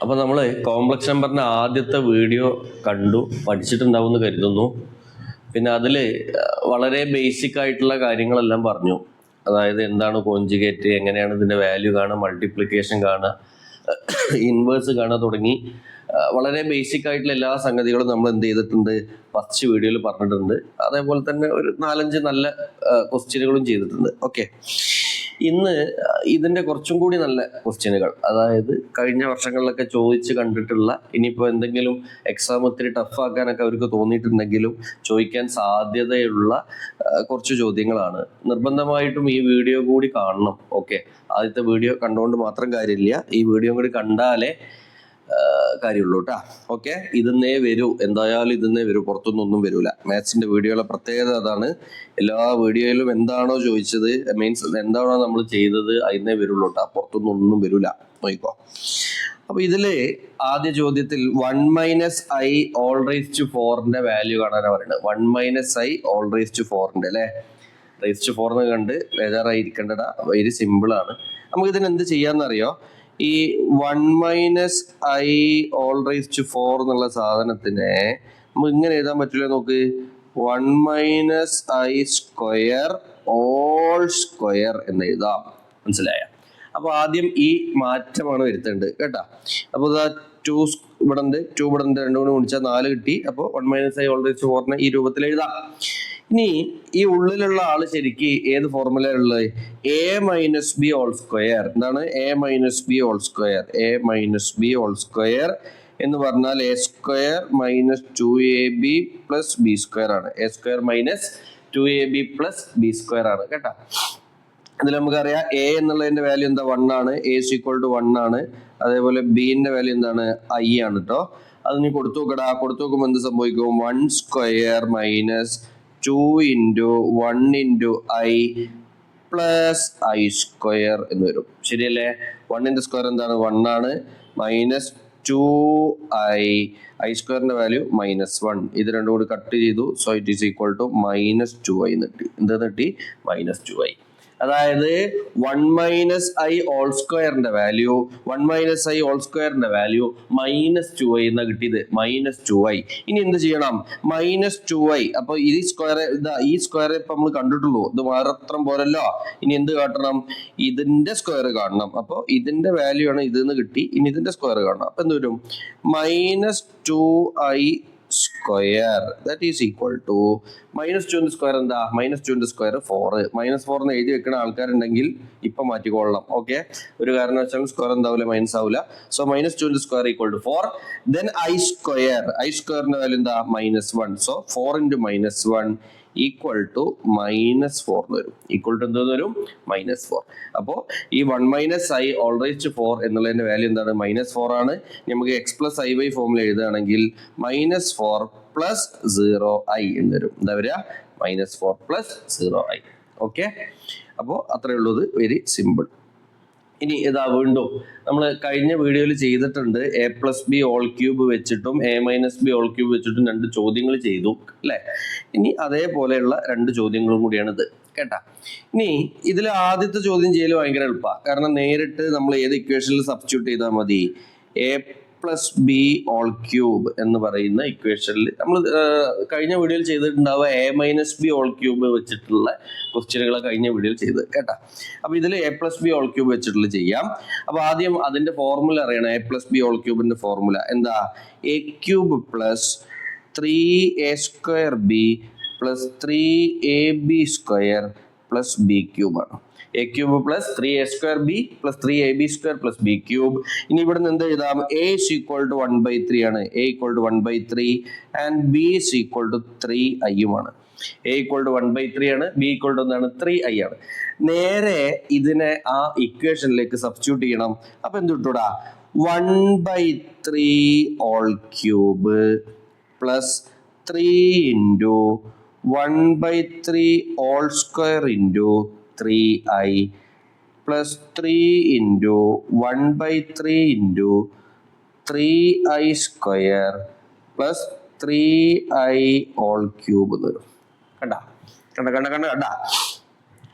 അപ്പോൾ നമ്മൾ കോംപ്ലക്സ് നമ്പറിൻ്റെ ആദ്യത്തെ വീഡിയോ കണ്ടു പഠിച്ചിട്ടുണ്ടാവുമെന്ന് കരുതുന്നു. പിന്നെ അതിൽ വളരെ ബേസിക് ആയിട്ടുള്ള കാര്യങ്ങളെല്ലാം പറഞ്ഞു. അതായത് എന്താണ് കോഞ്ചുഗേറ്റ്, എങ്ങനെയാണ് ഇതിൻ്റെ വാല്യൂ കാണുക, മൾട്ടിപ്ലിക്കേഷൻ കാണുക, ഇൻവേഴ്സ് കാണുക തുടങ്ങി വളരെ ബേസിക് ആയിട്ടുള്ള എല്ലാ സംഗതികളും നമ്മൾ എന്ത് ചെയ്തിട്ടുണ്ട്, ഫസ്റ്റ് വീഡിയോയിൽ പറഞ്ഞിട്ടുണ്ട്. അതേപോലെ തന്നെ ഒരു 4-5 നല്ല ക്വസ്റ്റ്യനുകളും ചെയ്തിട്ടുണ്ട്. ഓക്കെ, ഇന്ന് ഇതിൻ്റെ കുറച്ചും കൂടി നല്ല ക്വസ്റ്റ്യനുകൾ, അതായത് കഴിഞ്ഞ വർഷങ്ങളിലൊക്കെ ചോദിച്ച് കണ്ടിട്ടുള്ള, ഇനിയിപ്പോൾ എന്തെങ്കിലും എക്സാം ഒത്തിരി ടഫാക്കാനൊക്കെ അവർക്ക് തോന്നിയിട്ടുണ്ടെങ്കിലും ചോദിക്കാൻ സാധ്യതയുള്ള കുറച്ച് ചോദ്യങ്ങളാണ്. നിർബന്ധമായിട്ടും ഈ വീഡിയോ കൂടി കാണണം. ഓക്കെ, ആദ്യത്തെ വീഡിയോ കണ്ടുകൊണ്ട് മാത്രം കാര്യമില്ല, ഈ വീഡിയോ കൂടി കണ്ടാലേ കാര്യമുള്ളൂ കേട്ടോ. ഓക്കെ, ഇതെന്നേ വരൂ, എന്തായാലും ഇതെന്നേ വരൂ, പുറത്തുനിന്നൊന്നും വരൂല. മാത്സിന്റെ വീഡിയോയുടെ പ്രത്യേകത അതാണ്. എല്ലാ വീഡിയോയിലും എന്താണോ ചോദിച്ചത്, മീൻസ് എന്താണോ നമ്മൾ ചെയ്തത്, അതിന്നേ വരുള്ളൂ കേട്ടോ, പുറത്തുനിന്നൊന്നും വരൂല. നോക്കിക്കോ. അപ്പൊ ഇതില് ആദ്യ ചോദ്യത്തിൽ 1 - i⁴ വാല്യൂ കാണാനാണ് പറയുന്നത്. 1 - i⁴ അല്ലെ, റേസ് ടു 4 കണ്ട് ബേജാറായിരിക്കേണ്ടടാ, വെരി സിമ്പിൾ ആണ്. നമുക്ക് ഇതിന് എന്ത് ചെയ്യാന്നറിയോ? ഈ 1 - i⁴ എന്നുള്ള സാധനത്തിനെ നമുക്ക് ഇങ്ങനെ എഴുതാൻ പറ്റില്ല. നോക്ക്, 1 - i² എന്ന് എഴുതാം. മനസ്സിലായ? അപ്പൊ ആദ്യം ഈ മാറ്റമാണ് വരുത്തേണ്ടത് കേട്ടാ. അപ്പൊ ഇതാ 2 ഇവിടെ ഉണ്ട്, 2 ഇവിടെ ഉണ്ട്, 2 കൂടി ഗുണിച്ചാൽ 4 കിട്ടി. അപ്പോൾ 1 - i⁴ ഈ രൂപത്തിൽ എഴുതാം. ഇനി ഈ ഉള്ളിലുള്ള ആള് ശരിക്ക് ഏത് ഫോർമുല ഉള്ളത്? a-b². എന്താണ് a-b² എന്ന് പറഞ്ഞാൽ a² - 2ab + b² ആണ്. a² - 2ab + b² ആണ് കേട്ടാ. ഇതിൽ നമുക്കറിയാം a എന്നുള്ളതിന്റെ വാല്യൂ എന്താ? 1 ആണ്. a = 1 ആണ്. അതേപോലെ b ന്റെ വാല്യൂ എന്താണ്? I ആണ് കേട്ടോ. അത് നീ കൊടുത്തു നോക്കടാ. കൊടുത്തു നോക്കുമ്പോൾ എന്ത് സംഭവിക്കും? 1² - 2 × 1 × i + i² എന്ന് വരും. ശരിയല്ലേ? 1 ന്റെ സ്ക്വയർ എന്താണ്? 1 ആണ്. -2i, i² value -1. ഇത് രണ്ടും കൂടി കട്ട് ചെയ്തു. So it is equal to -2i എന്ന് കിട്ടി. എന്താ കിട്ടി? -2i. അതായത് 1 - i² value, 1 - i² value -2i എന്നാ കിട്ടിയത്. -2i. ഇനി എന്ത് ചെയ്യണം? -2i. അപ്പൊ ഈ സ്ക്വയർ, ഈ സ്ക്വയർ ഇപ്പൊ നമ്മൾ കണ്ടിട്ടുള്ളൂ, ഇത് മാത്രം പോരല്ലോ. ഇനി എന്ത് കാട്ടണം? ഇതിന്റെ സ്ക്വയർ കാണണം. അപ്പൊ ഇതിന്റെ വാല്യൂ ആണ് ഇതെന്ന് കിട്ടി. ഇനി ഇതിന്റെ സ്ക്വയർ കാണണം. അപ്പൊ എന്ത് വരും? -2i² that is equal to -2 ന്റെ സ്ക്വയർ എന്താ? -2 ന്റെ സ്ക്വയർ 4. -4 എന്ന് എഴുതി വെക്കുന്ന ആൾക്കാരുണ്ടെങ്കിൽ ഇപ്പൊ മാറ്റിക്കൊള്ളണം. ഓക്കെ, ഒരു കാരണവശാലും സ്ക്വയർ എന്താവില്ല, മൈനസ് ആവില്ല. സോ -2 ന്റെ സ്ക്വയർ = 4. ദെൻ i²ന്റെ വാല്യൂ എന്താ? -1. സോ 4 × -1 = -4 എന്ന് വരും. ഈക്വൽ ടു എന്തെന്ന് വരും? -4. അപ്പോൾ ഈ 1 - i⁴ എന്നുള്ളതിന്റെ വാല്യൂ എന്താണ്? -4 ആണ്. നമുക്ക് x + iy ഫോമിൽ എഴുതുകയാണെങ്കിൽ -4 + 0i എന്ന് വരും. എന്താ വരിക? -4 + 0i. ഓക്കെ, അപ്പോൾ അത്രയേ ഉള്ളൂ. ഇത് വെരി സിമ്പിൾ. ഇനി ഇതാ വീണ്ടും നമ്മൾ കഴിഞ്ഞ വീഡിയോയിൽ ചെയ്തിട്ടുണ്ട്. a+b³ വെച്ചിട്ടും a-b³ വെച്ചിട്ടും 2 ചോദ്യങ്ങൾ ചെയ്തു അല്ലെ. ഇനി അതേപോലെയുള്ള 2 ചോദ്യങ്ങളും കൂടിയാണ് ഇത് കേട്ടാ. ഇനി ഇതിൽ ആദ്യത്തെ ചോദ്യം ചെയ്യൽ ഭയങ്കര എളുപ്പമാണ്. കാരണം നേരിട്ട് നമ്മൾ ഏത് ഇക്വേഷനിൽ സബ്സ്റ്റിറ്റ്യൂട്ട് ചെയ്താൽ മതി? a+b³ എന്ന് പറയുന്ന ഇക്വേഷനിൽ നമ്മൾ കഴിഞ്ഞ വീഡിയോയിൽ ചെയ്തിട്ടുണ്ടാവുക a-b³ വെച്ചിട്ടുള്ള ക്വസ്റ്റ്യനുകൾ കഴിഞ്ഞ വീഡിയോയിൽ ചെയ്ത് കേട്ടാ. അപ്പൊ ഇതിൽ a+b³ വെച്ചിട്ടുള്ള ചെയ്യാം. അപ്പൊ ആദ്യം അതിന്റെ ഫോർമുല അറിയണം. a+b³ ഫോർമുല എന്താ? a³ + 3a²b + 3ab² + b³ ആണ്. a³ + 3a²b + 3ab² + b³. ഇനി ഇവിടെ നിന്ന് എന്ത് എഴുതാം? a = 1/3 ആണ്. a = 1/3 and b = 3i ആണ്. a = 1/3 ആണ്, b = എന്താണ്? 3i ആണ്. നേരെ ഇതിനെ ആ ഇക്വേഷനിലേക്ക് സബ്സ്റ്റിറ്റ്യൂട്ട് ചെയ്യണം. അപ്പൊ എന്ത് കിട്ടൂടാ? 1/3³ + 3 × 1/3² × 3i + 3 × 1/3 × 3i² + 3i³ എന്ന് വരും. കണ്ട.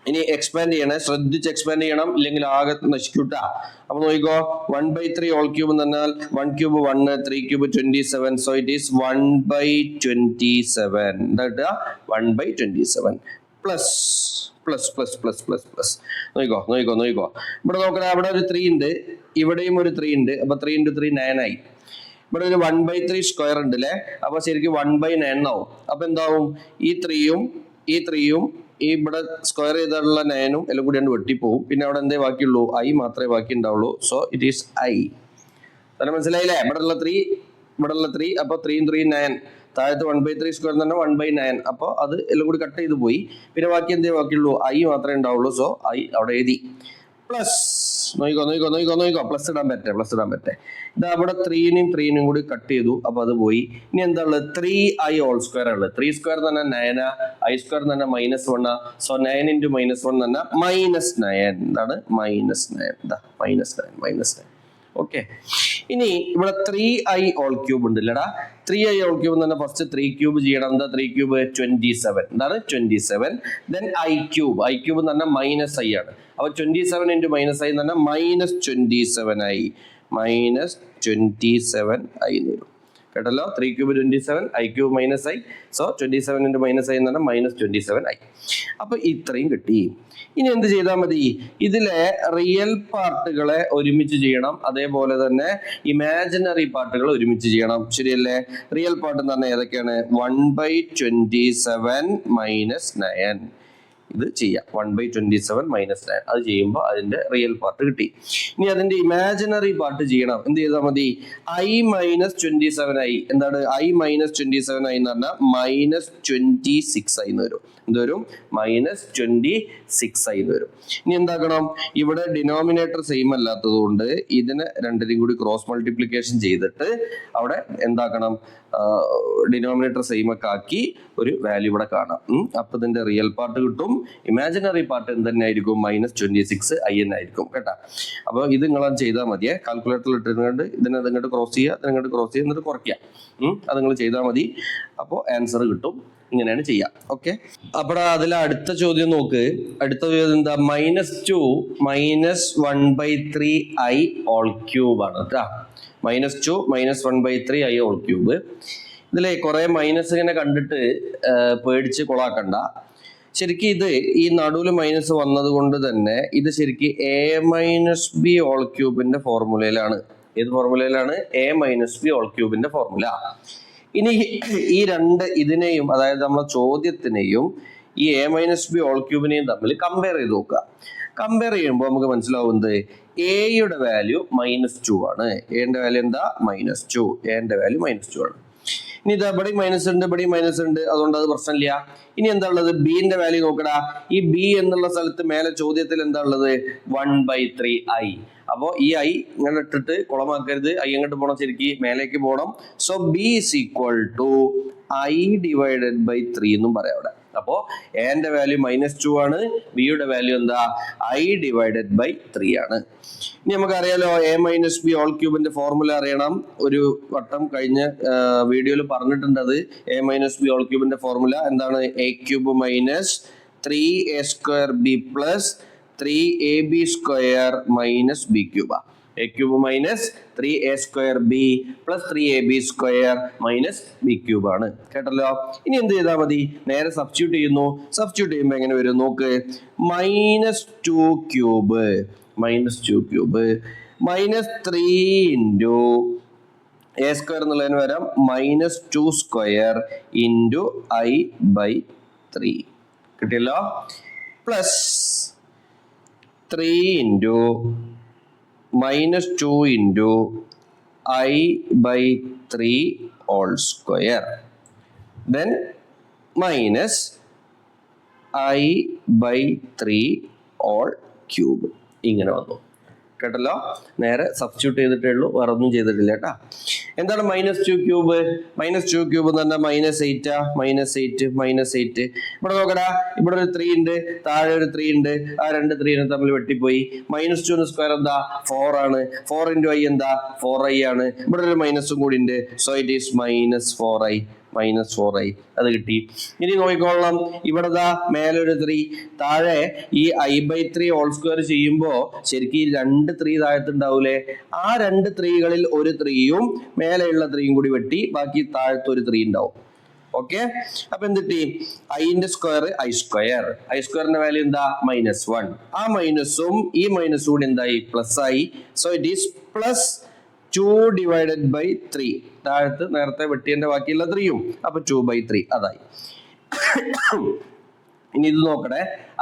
ഇനി എക്സ്പാൻഡ് ചെയ്യണേ, ശ്രദ്ധിച്ച് എക്സ്പാൻഡ് ചെയ്യണം, ഇല്ലെങ്കിൽ ആകെ നശിക്കൂട്ടാ. അപ്പൊ നോക്കിക്കോ, 1/3 ഹോൾ ക്യൂബ് എന്ന് പറഞ്ഞാൽ 1 cube 1, 3 cube 27. So it is 1/27. എന്താ കിട്ടുക? 1/27 plus plus plus plus plus plus. നോക്കിക്കോ നോക്കിക്കോ നോക്കിക്കോ, ഇവിടെ നോക്കണേ, അവിടെ ഒരു 3 ഉണ്ട്, ഇവിടെയും ഒരു 3 ഉണ്ട്. അപ്പൊ 3 × 3 9 ആയി. ഇവിടെ ഒരു 1/3 സ്ക്വയർ ഉണ്ട് അല്ലേ, അപ്പൊ ശരിക്കും 1/9 ആവും. അപ്പൊ എന്താവും? ഈ 3യും ഈ 3യും ഈ ഇവിടെ സ്ക്വയർ ചെയ്തിട്ടുള്ള 9ഉം എല്ലാം കൂടി വെട്ടിപ്പോവും. പിന്നെ അവിടെ എന്തേ ബാക്കിയുള്ളൂ? ഐ മാത്രമേ ബാക്കി ഉണ്ടാവുള്ളൂ. So it is I. തന്നെ മനസ്സിലായില്ലേ? ഇവിടെ ഉള്ള 3, ഇവിടെ ഉള്ള 3, അപ്പൊ 3 × 3 9. താഴത്ത് 1/3 സ്ക്വയർ എന്ന് പറഞ്ഞാൽ 1/9. അപ്പോൾ അത് എല്ലാം കൂടി കട്ട് ചെയ്ത് പോയി. പിന്നെ ബാക്കി എന്തേ ബാക്കിയുള്ളൂ? ഐ മാത്രമേ ഉണ്ടാവുള്ളൂ. സോ ഐ അവിടെ എഴുതി. പ്ലസ് നോക്കിക്കോ നോക്കിക്കോ നോക്കിക്കോ നോക്കിക്കോ, പ്ലസ് ഇടാൻ പറ്റേ, പ്ലസ് ഇടാൻ പറ്റേ. ഇത് അവിടെ 3നെയും 3നെയും കൂടി കട്ട് ചെയ്തു. അപ്പൊ അത് പോയി. ഇനി എന്താ ഉള്ളത്? 3i ഹോൾ സ്ക്വയർ ഉള്ളത്. 3 സ്ക്വയർ തന്നെ 9, i സ്ക്വയർ തന്നെ -1. സോ 9 × -1 തന്നെ -9. എന്താണ്? -9. ഇതാ -9. ഓക്കെ. ഇനി ഇവിടെ 3i ഹോൾ ക്യൂബ് ഉണ്ട് ഇല്ലടാ. 3i ഹോൾ ക്യൂബ് എന്ന് പറഞ്ഞാൽ ഫസ്റ്റ് 3 ക്യൂബ് ചെയ്യണം. എന്താ 3 ക്യൂബ്? 27. എന്താണ്? 27. ദെൻ i ക്യൂബ് എന്ന് പറഞ്ഞാൽ -i ആണ്. അപ്പൊ 27 × -i എന്ന് പറഞ്ഞാൽ -27i. -27i എന്ന് വരും. കേട്ടല്ലോ? 3 cube 27, i cube -i. So 27 × -i എന്ന് പറഞ്ഞാൽ -27i. അപ്പൊ ഇത്രയും കിട്ടി. ഇനി എന്ത് ചെയ്താൽ മതി? ഇതിലെ റിയൽ പാർട്ടുകളെ ഒരുമിച്ച് ചെയ്യണം, അതേപോലെ തന്നെ ഇമാജിനറി പാർട്ടുകൾ ഒരുമിച്ച് ചെയ്യണം. ശരിയല്ലേ? റിയൽ പാർട്ട് എന്ന് പറഞ്ഞാൽ ഏതൊക്കെയാണ്? 1/27 - 9. ഇത് ചെയ്യാം. 1/27 - 9. അത് ചെയ്യുമ്പോൾ അതിന്റെ റിയൽ പാർട്ട് കിട്ടി. ഇനി അതിന്റെ ഇമാജിനറി പാർട്ട് ചെയ്യണം. എന്ത് ചെയ്താൽ മതി? i - 27i. എന്താണ്? i - 27i എന്ന് പറഞ്ഞാൽ -26i എന്ന് വരും. എന്ത് വരും? -26i എന്ന് വരും. ഇനി എന്താക്കണം? ഇവിടെ ഡിനോമിനേറ്റർ സെയിം അല്ലാത്തത് കൊണ്ട് ഇതിനെ രണ്ടിനെയും കൂടി ക്രോസ് മൾട്ടിപ്ലിക്കേഷൻ ചെയ്തിട്ട് അവിടെ എന്താക്കണം? ഡിനോമിനേറ്റർ സെയിം ഒക്കെ ആക്കി ഒരു വാല്യൂ ഇവിടെ കാണാം. അപ്പൊ ഇതിന്റെ റിയൽ പാർട്ട് കിട്ടും. ഇമാജിനറി പാർട്ട് എന്ത് തന്നെ ആയിരിക്കും? -26i എന്നായിരിക്കും. കേട്ടാ? അപ്പൊ ഇത് നിങ്ങളത് ചെയ്താൽ മതിയെ. കാൽക്കുലേറ്ററിൽ ഇട്ടിട്ട് ഇതിനെ ഇങ്ങോട്ട് ക്രോസ് ചെയ്യുക, ഇതിനങ്ങോട്ട് ക്രോസ് ചെയ്യുക, എന്നിട്ട് കുറയ്ക്കുക. അത് നിങ്ങൾ ചെയ്താൽ മതി. അപ്പോൾ ആൻസർ കിട്ടും. ഇങ്ങനെയാണ് ചെയ്യാം. ഓക്കെ. അപ്പോൾ അതിൽ അടുത്ത ചോദ്യം നോക്ക്. അടുത്ത ചോദ്യം എന്താ? -2 - 1/3i ഹോൾ ക്യൂബ് ആണ് കേട്ടാ. -2 - 1/3i ഹോൾ ക്യൂബ്. ഇതിലെ കുറെ മൈനസ് ഇങ്ങനെ കണ്ടിട്ട് പേടിച്ച് കൊളാക്കണ്ട. ശരിക്കും ഇത് ഈ നടുവിൽ മൈനസ് വന്നത് കൊണ്ട് തന്നെ ഇത് ശരിക്കും a - b ഹോൾ ക്യൂബിന്റെ ഫോർമുലയിലാണ്. ഏത് ഫോർമുലയിലാണ്? a - b ഹോൾ ക്യൂബിന്റെ ഫോർമുല. ഇനി ഈ രണ്ട് ഇതിനെയും, അതായത് നമ്മളെ ചോദ്യത്തിനെയും ഈ a - b ഹോൾ ക്യൂബിനെയും തമ്മിൽ കമ്പയർ ചെയ്ത് നോക്കുക. കമ്പയർ ചെയ്യുമ്പോൾ നമുക്ക് മനസ്സിലാവുന്നത് എയുടെ വാല്യൂ -2 ആണ്. എന്റെ വാല്യൂ എന്താ? -2. എന്റെ വാല്യൂ -2 ആണ്. ഇനി ഇത് ഇവിടെ മൈനസ് ഉണ്ട്, ഇവിടെ മൈനസ് ഉണ്ട്, അതുകൊണ്ട് അത് പ്രശ്നമില്ല. ഇനി എന്താ ഉള്ളത്? ബിന്റെ വാല്യൂ നോക്കടാ. ഈ ബി എന്നുള്ള സ്ഥലത്ത് മേലെ ചോദ്യത്തിൽ എന്താ ഉള്ളത്? 1/3i. അപ്പോ ഈ ഐ ഇങ്ങനെ ഇട്ടിട്ട് കുളമാക്കരുത്. ഐ എങ്ങോട്ട് പോകണം? ശരിക്കും മേലേക്ക് പോകണം. So B is equal to i / 3 എന്നും പറയാം അവിടെ. അപ്പോ എന്റെ വാല്യൂ -2 ആണ്, ബിയുടെ വാല്യൂ എന്താ? i / 3 ആണ്. ഇനി നമുക്കറിയാലോ a - b ഹോൾ ക്യൂബിന്റെ ഫോർമുല അറിയണം. ഒരു വട്ടം കഴിഞ്ഞ വീഡിയോയിൽ പറഞ്ഞിട്ടുണ്ട്. അത് a - b ഹോൾ ക്യൂബിന്റെ ഫോർമുല എന്താണ്? a³ - 3a² b plus 3ab² - b³ a³ - 3a² b plus 3ab² - b³ ആണ്. കേട്ടല്ലോ? ഇനി എന്ത് ചെയ്താൽ മതി? നേരെ സബ്സ്റ്റിറ്റ്യൂട്ട് ചെയ്യുന്നു. സബ്സ്റ്റിറ്റ്യൂട്ട് ചെയ്യുമ്പോൾ എങ്ങനെ വരും നോക്ക്. -2³ -3 into a² എന്നുള്ളതിന് വരാം -2² into i/3 കിട്ടിയല്ലോ. Plus 3 into -2 into i/3 whole square, then minus i/3 whole cube. ഇങ്ങനെ വന്നു. കേട്ടല്ലോ? നേരെ സബ്സ്റ്റിറ്റ്യൂട്ട് ചെയ്തിട്ടേ ഉള്ളൂ, വേറെ ഒന്നും ചെയ്തിട്ടില്ല കേട്ടാ. എന്താണ് -2³ -2³ എന്ന് പറഞ്ഞാൽ -8 ഇവിടെ നോക്കടാ. ഇവിടെ ഒരു 3 ഉണ്ട്, താഴെ ഒരു 3 ഉണ്ട്. ആ രണ്ട് 3 തമ്മിൽ വെട്ടിപ്പോയി. -2 സ്ക്വയർ എന്താ? 4 ആണ്. 4 × i എന്താ? 4i ആണ്. ഇവിടെ ഒരു മൈനസും കൂടി ഉണ്ട്. So it is -4i. -4i അത് കിട്ടി. ഇനി നോക്കിക്കോളണം, ഇവിടെ മേലൊരു 3, താഴെ ഈ i/3 ഹോൾ സ്ക്വയർ ചെയ്യുമ്പോ ശരിക്കും ഈ 2 3 താഴത്തുണ്ടാവൂലേ? ആ 2 3കളിൽ ഒരു 3യും മേലെയുള്ള 3യും കൂടി വെട്ടി ബാക്കി താഴത്ത് ഒരു 3 ഉണ്ടാവും. ഓക്കെ, അപ്പൊ എന്തിട്ടി? ഐന്റെ സ്ക്വയർ i സ്ക്വയർ, i സ്ക്വയറിന്റെ വാല്യൂ എന്താ? -1. ആ മൈനസും ഈ മൈനസും കൂടി എന്തായി? പ്ലസ് ആയി. So it is +2 divided by 3. താഴത്ത് നേരത്തെ വെട്ടിയതിന്റെ ബാക്കിയുള്ള 3യും, അപ്പൊ 2/3 അതായി. ഇനി ഇത് നോക്കട്ടെ,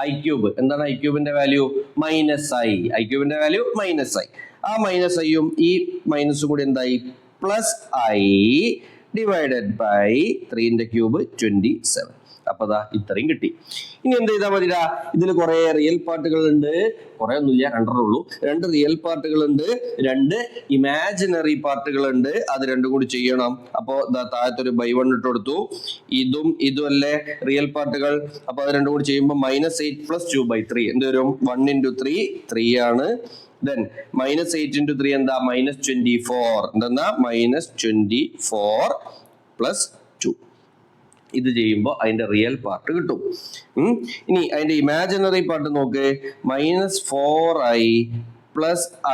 i³ എന്താണ്? i³ value -i. i³ value -i. ആ -iയും ഈ മൈനസും കൂടി എന്തായി? +i ഡിവൈഡഡ് ബൈ 3ന്റെ ക്യൂബ് 27. അപ്പൊ ഇത്രയും കിട്ടി. ഇനി എന്ത് ചെയ്താൽ മതിടാ? ഇതിൽ കുറെ റിയൽ പാർട്ടുകൾ ഉണ്ട്, കുറെ ഒന്നുമില്ല, 2 ഉള്ളൂ. 2 റിയൽ പാർട്ടുകൾ ഉണ്ട്, 2 ഇമാജിനറി പാർട്ടുകൾ ഉണ്ട്. അത് രണ്ടും കൂടി ചെയ്യണം. അപ്പോ താഴത്തൊരു by1 ഇട്ട് കൊടുത്തു. ഇതും അല്ലേ റിയൽ പാർട്ടുകൾ? അപ്പൊ അത് രണ്ടും കൂടി ചെയ്യുമ്പോൾ -8 + 2/3 എന്ത് വരും? 1 × 3 3 ആണ്. Then -8 × 3 എന്താ? -24. എന്താ? -24 + 2. ഇത് ചെയ്യുമ്പോൾ അതിന്റെ റിയൽ പാർട്ട് കിട്ടും. ഇനി അതിന്റെ ഇമാജിനറി പാർട്ട് നോക്ക്, -4i +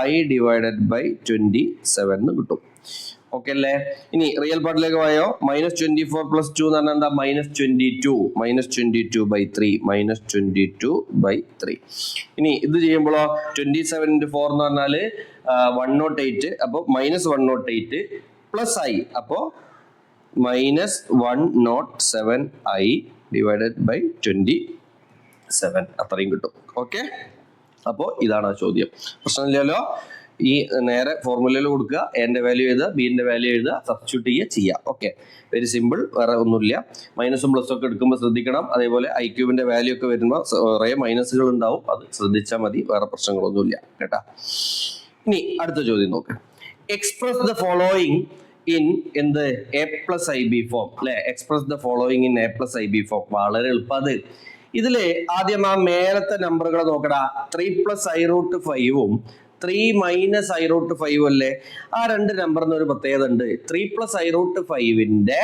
i ഡിവൈഡഡ് ബൈ 27 കിട്ടും. ഓക്കെ അല്ലേ? ഇനി റിയൽ പാർട്ടിലേക്ക് പോയോ? -24 + 2 എന്ന് പറഞ്ഞാൽ എന്താ? -22. -22/3 -22/3. ഇനി ഇത് ചെയ്യുമ്പോഴോ 27 × 4 എന്ന് പറഞ്ഞാല് 108. അപ്പൊ -108 + i, അപ്പോ -107i ഡിവൈഡഡ് ബൈ 27 അത്രയും കിട്ടും. ഓക്കെ, അപ്പോ ഇതാണ് ആ ചോദ്യം. പ്രശ്നമില്ലല്ലോ. ഈ നേരെ ഫോർമുലയിൽ കൊടുക്കുക, എന്റെ വാല്യൂ എഴുതുക, ബിന്റെ വാല്യൂ എഴുതുക, സബ്സ്റ്റിറ്റ്യൂട്ട് ചെയ്യുക. ഓക്കെ, വെരി സിമ്പിൾ, വേറെ ഒന്നുമില്ല. മൈനസും പ്ലസും ഒക്കെ എടുക്കുമ്പോൾ ശ്രദ്ധിക്കണം. അതേപോലെ i³ വാല്യൂ ഒക്കെ വരുമ്പോൾ കുറേ മൈനസുകൾ ഉണ്ടാവും, അത് ശ്രദ്ധിച്ചാൽ മതി, വേറെ പ്രശ്നങ്ങളൊന്നുമില്ല കേട്ടാ. ഇനി അടുത്ത ചോദ്യം നോക്ക്. എക്സ്പ്രസ് ദ ഫോളോയിങ് ഇൻ എന്ത്? a+ib ഫോം അല്ലെ? Express the following in a+ib form. വളരെ എളുപ്പം. അത് ഇതില് ആദ്യം ആ മേലത്തെ നമ്പറുകൾ നോക്കടാ. 3 + i√5ഉം 3 - i√5 അല്ലേ? ആ 2 നമ്പറിന് ഒരു പ്രത്യേകത ഉണ്ട്. 3 + i√5ന്റെ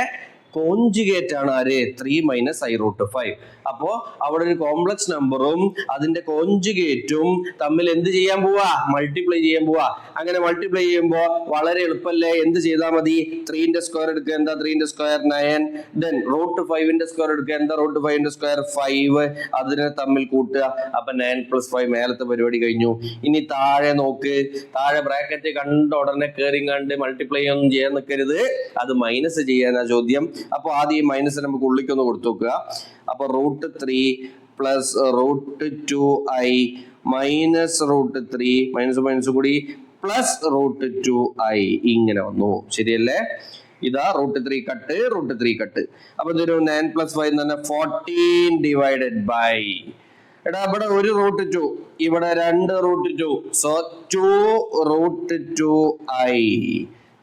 കോൺജുഗേറ്റ് ആണ് ആര്? 3 - i√5. അപ്പോ അവിടെ ഒരു കോംപ്ലക്സ് നമ്പറും അതിന്റെ കോൺജുഗേറ്റും തമ്മിൽ എന്ത് ചെയ്യാൻ പോവാ? മൾട്ടിപ്ലൈ ചെയ്യാൻ പോവാ. അങ്ങനെ മൾട്ടിപ്ലൈ ചെയ്യുമ്പോൾ വളരെ എളുപ്പല്ലേ? എന്ത് ചെയ്താൽ മതി? 3ന്റെ സ്ക്വയർ എടുക്കുക. എന്താ 3ന്റെ സ്ക്വയർ? 9. ദെൻ √5ന്റെ സ്ക്വയർ എടുക്കുക. എന്താ √5ന്റെ സ്ക്വയർ? 5. അതിനെ തമ്മിൽ കൂട്ടുക. അപ്പൊ 9 + 5 മേലത്തെ പരിപാടി കഴിഞ്ഞു. ഇനി താഴെ നോക്ക്. താഴെ ബ്രാക്കറ്റ് കണ്ട ഉടനെ കയറി കണ്ട് മൾട്ടിപ്ലൈ ഒന്നും ചെയ്യാൻ നിൽക്കരുത്, അത് മൈനസ് ചെയ്യാനാ ചോദ്യം. അപ്പൊ ആദ്യം മൈനസ് നമുക്ക് ഉള്ളിക്കൊന്ന് കൊടുത്തു നോക്കുക. അപ്പൊ √3 + √2i -√3 മൈനസ് കൂടി +√2i ഇങ്ങനെ വന്നു. ശരിയല്ലേ? ഇതാ √3 കട്ട്, √3 കട്ട്. അപ്പൊ ഇതൊരു 9 + 5 എന്ന് പറഞ്ഞാൽ 14 ഡിവൈഡഡ് ബൈ, എടാ ഇവിടെ ഒരു √2, ഇവിടെ 2 √2. So 2√2i.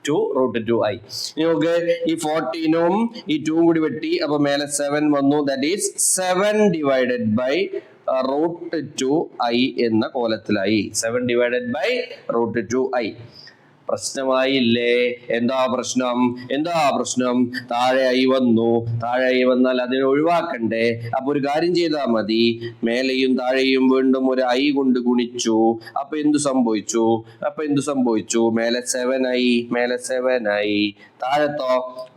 2√2i. നോക്ക്, ഈ 14ഉം ഈ 2ഉം കൂടി വെട്ടി, അപ്പൊ മേലെ 7 വന്നു. That is 7 divided by √2i എന്ന കോലത്തിലായി. 7 ഡിവൈഡഡ് ബൈ √2i. പ്രശ്നമായില്ലേ? എന്താ പ്രശ്നം? താഴെ i വന്നു. താഴെ i വന്നാൽ അതിനെ ഒഴിവാക്കണ്ടേ? അപ്പൊ ഒരു കാര്യം ചെയ്താൽ മതി. മേലെയും താഴെയും വീണ്ടും ഒരു i കൊണ്ട് ഗുണിച്ചു. അപ്പൊ എന്തു സംഭവിച്ചു? മേലെ 7i, താഴത്തോ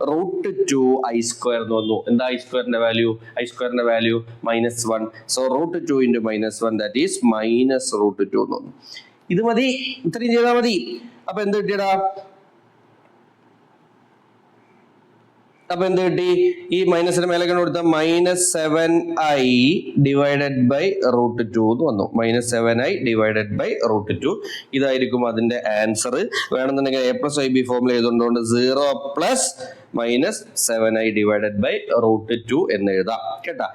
√2i² എന്ന് വന്നു. എന്താ i²ന്റെ വാല്യൂ? i²ന്റെ വാല്യൂ -1. സോ √2 × -1 ദാറ്റ് ഈസ് -√2 എന്ന് വന്നു. ഇത് മതി, ഇത്രയും ചെയ്താൽ മതി. അപ്പൊ എന്ത് കിട്ടിയടാ? അപ്പൊ എന്ത് കിട്ടി? ഈ മൈനസിന് മേലെ കൊടുത്ത -7i ഡിവൈഡഡ് ബൈ √2 എന്ന് വന്നു. -7i divided by √2. ഇതായിരിക്കും അതിന്റെ ആൻസർ. വേണമെന്നുണ്ടെങ്കിൽ a+ib ഫോമിൽ എഴുതുന്നതുകൊണ്ട് 0 + -7i ഡിവൈഡഡ് ബൈ √2 എന്ന് എഴുതാം കേട്ടാ.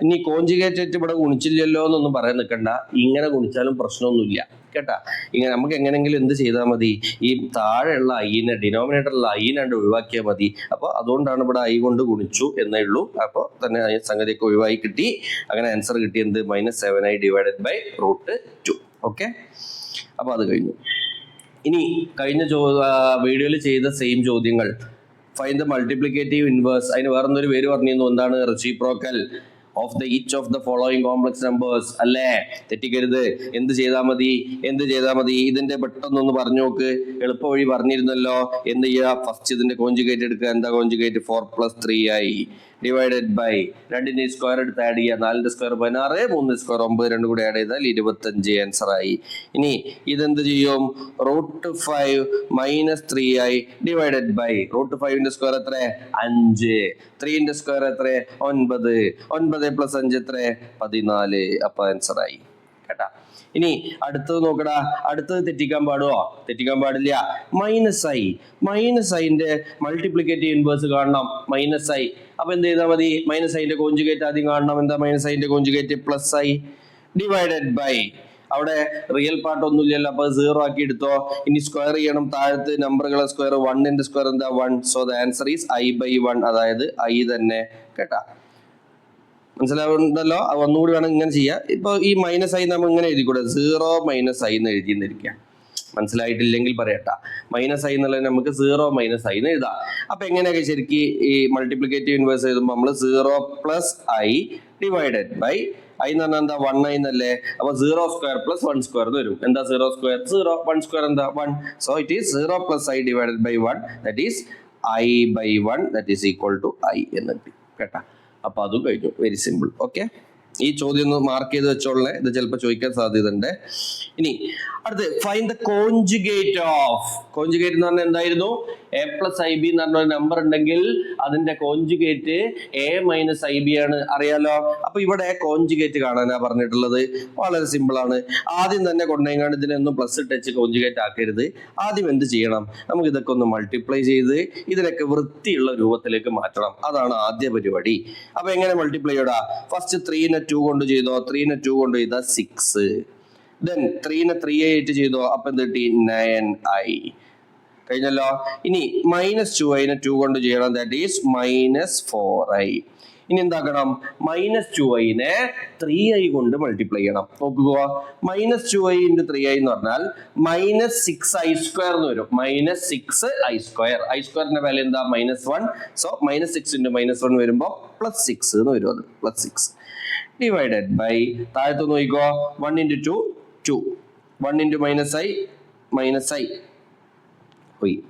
ഇനി കോൺജുഗേറ്റ് ഇവിടെ ഗുണിച്ചില്ലല്ലോ എന്നൊന്നും പറയാൻ നിൽക്കണ്ട. ഇങ്ങനെ ഗുണിച്ചാലും പ്രശ്നമൊന്നുമില്ല കേട്ടാ. ഇങ്ങനെ നമുക്ക് എങ്ങനെങ്കിലും എന്ത് ചെയ്താൽ മതി? ഈ താഴെയുള്ള ഐനെ, ഡിനോമിനേറ്ററിലുള്ള ഐനെ ഒഴിവാക്കിയാൽ മതി. അപ്പൊ അതുകൊണ്ടാണ് ഇവിടെ i കൊണ്ട് ഗുണിച്ചു എന്നേ ഉള്ളൂ. അപ്പൊ തന്നെ സംഗതിയൊക്കെ ഒഴിവായി കിട്ടി. അങ്ങനെ ആൻസർ കിട്ടി എന്ത്? -7i divided by √2. ഓക്കെ, അപ്പൊ അത് കഴിഞ്ഞു. ഇനി കഴിഞ്ഞ വീഡിയോയിൽ ചെയ്ത സെയിം ചോദ്യങ്ങൾ ഫൈൻഡ് ദ മൾട്ടിപ്ലിക്കേറ്റീവ് ഇൻവേഴ്സ്. അതിന് വേറൊന്നൊരു പേര് പറഞ്ഞിരുന്നു, എന്താണ്? Reciprocal of the each of the following complex numbers അല്ലേ? തെറ്റിക്കരുത്. എന്ത് ചെയ്താൽ മതി? ഇതിന്റെ പെട്ടെന്നൊന്ന് പറഞ്ഞു നോക്ക്. എളുപ്പ വഴി പറഞ്ഞിരുന്നല്ലോ. എന്ത് ചെയ്യുക? ഫസ്റ്റ് ഇതിന്റെ കോഞ്ചുഗേറ്റ് എടുക്കുക. എന്താ കോഞ്ചുഗേറ്റ്? 4 + 3i ഡിവൈഡഡ് ബൈ 2ന്റെ സ്ക്വയർ എടുത്ത് ആഡ് ചെയ്യുക. 4ന്റെ സ്ക്വയർ 16, 3ന്റെ സ്ക്വയർ 9, 2 കൂടി ആഡ് ചെയ്താൽ 25 ആൻസർ ആയി. ഇനി ഇതെന്ത് ചെയ്യും? √5 - 3i ഡിവൈഡഡ് ബൈ √5ന്റെ സ്ക്വയർ എത്ര? 5, 3ന്റെ സ്ക്വയർ എത്ര? 9, 9 + 5 എത്ര? 14. അപ്പൊ ആൻസർ ആയി കേട്ടാ. ഇനി അടുത്തത് നോക്കടാ. അടുത്തത് തെറ്റിക്കാൻ പാടുവോ? തെറ്റിക്കാൻ പാടില്ല. -i മൾട്ടിപ്ലിക്കേറ്റീവ് ഇൻവേഴ്സ് കാണണം. -i. അപ്പൊ എന്ത് ചെയ്താൽ മതി? -iന്റെ കോഞ്ചുഗേറ്റ് ആദ്യം കാണണം. എന്താ -iന്റെ കോഞ്ചുഗേറ്റ്? +i ഡിവൈഡഡ് ബൈ, അവിടെ റിയൽ പാർട്ട് ഒന്നുമില്ലല്ലോ, അപ്പൊ 0 ആക്കി എടുത്തോ. ഇനി സ്ക്വയർ ചെയ്യണം. താഴത്ത് നമ്പറുകളെ സ്ക്വയർ, 1ന്റെ സ്ക്വയർ എന്താ? 1. So the answer is i/1, അതായത് i തന്നെ കേട്ടാ. മനസ്സിലാവുന്നുണ്ടല്ലോ? ഒന്നുകൂടി വേണം ഇങ്ങനെ ചെയ്യാം. ഇപ്പൊ ഈ -i നമ്മൾ ഇങ്ങനെ എഴുതിക്കൂടെ? 0 - i എന്ന് എഴുതിയിരിക്കാം. മനസ്സിലായിട്ടില്ലെങ്കിൽ പറയട്ടാ. -i എന്നുള്ളത് നമുക്ക് 0 - i എന്ന് എഴുതാം. അപ്പൊ എങ്ങനെയൊക്കെ ശരിക്കും ഈ മൾട്ടിപ്ലിക്കേറ്റീവ് ഇൻവേഴ്സ് എഴുതുമ്പോൾ നമ്മൾ 0 + i ഡിവൈഡഡ് ബൈ i എന്ന് പറഞ്ഞാൽ എന്താ? 1i എന്നല്ലേ? അപ്പൊ 0² + 1² എന്ന് വരും. എന്താ 0²? 0. 1² എന്താ? 1. So it is 0 + i divided by 1, that is i/1, that is equal to i എന്ന് കിട്ടി കേട്ടാ. അപ്പൊ അതും കഴിഞ്ഞു. Very simple. ഓക്കെ, ഈ ചോദ്യം ഒന്ന് മാർക്ക് ചെയ്ത് വെച്ചോളേ. ഇത് ചിലപ്പോൾ ചോദിക്കാൻ സാധ്യതയുണ്ട്. ഇനി അടുത്ത് find the conjugate of. Conjugate എന്ന് പറഞ്ഞാൽ എന്തായിരുന്നു? a + ib എന്ന് പറഞ്ഞ ഒരു നമ്പർ ഉണ്ടെങ്കിൽ അതിന്റെ കോഞ്ചുഗേറ്റ് a - ib ആണ്. അറിയാലോ. അപ്പൊ ഇവിടെ കോഞ്ചുഗേറ്റ് കാണാനാ പറഞ്ഞിട്ടുള്ളത്. വളരെ സിമ്പിൾ ആണ്. ആദ്യം തന്നെ കൊണ്ടുപോയിക്കാണ്ട് ഇതിനൊന്നും പ്ലസ് ഇട്ടച്ച് കോഞ്ചുഗേറ്റ് ആക്കരുത്. ആദ്യം എന്ത് ചെയ്യണം? നമുക്ക് ഇതൊക്കെ ഒന്ന് മൾട്ടിപ്ലൈ ചെയ്ത് ഇതിനൊക്കെ വൃത്തിയുള്ള രൂപത്തിലേക്ക് മാറ്റണം. അതാണ് ആദ്യ പരിപാടി. അപ്പൊ എങ്ങനെ മൾട്ടിപ്ലൈ ചെയ്യടാ? ഫസ്റ്റ് 3നെ 2 കൊണ്ട് ചെയ്തോ. 3നെ 2 കൊണ്ട് ചെയ്താൽ 6. ദെൻ 3നെ 3 ആയിട്ട് ചെയ്തോ. അപ്പൊ എന്ത് കിട്ടി? 9i. കഴിഞ്ഞല്ലോ. ഇനി -2iനെ 2 കൊണ്ട് ചെയ്യണം. That is -4i. ഇനി എന്താക്കണം? -2iനെ 3i കൊണ്ട് മൾട്ടിപ്ലൈ ചെയ്യണം. നോക്കുക, -2i × 3i എന്ന് പറഞ്ഞാൽ -6i² എന്ന് വരും. -6i². i²ന്റെ വാല്യൂ എന്താ? -1. സോ -6 × -1 വരുമ്പോ +6 എന്ന് വരും. അത് +6 ഡിവൈഡഡ് ബൈ, താഴത്ത് നോക്കിക്കോ, 1 × 2 2, 1 × -i പോയി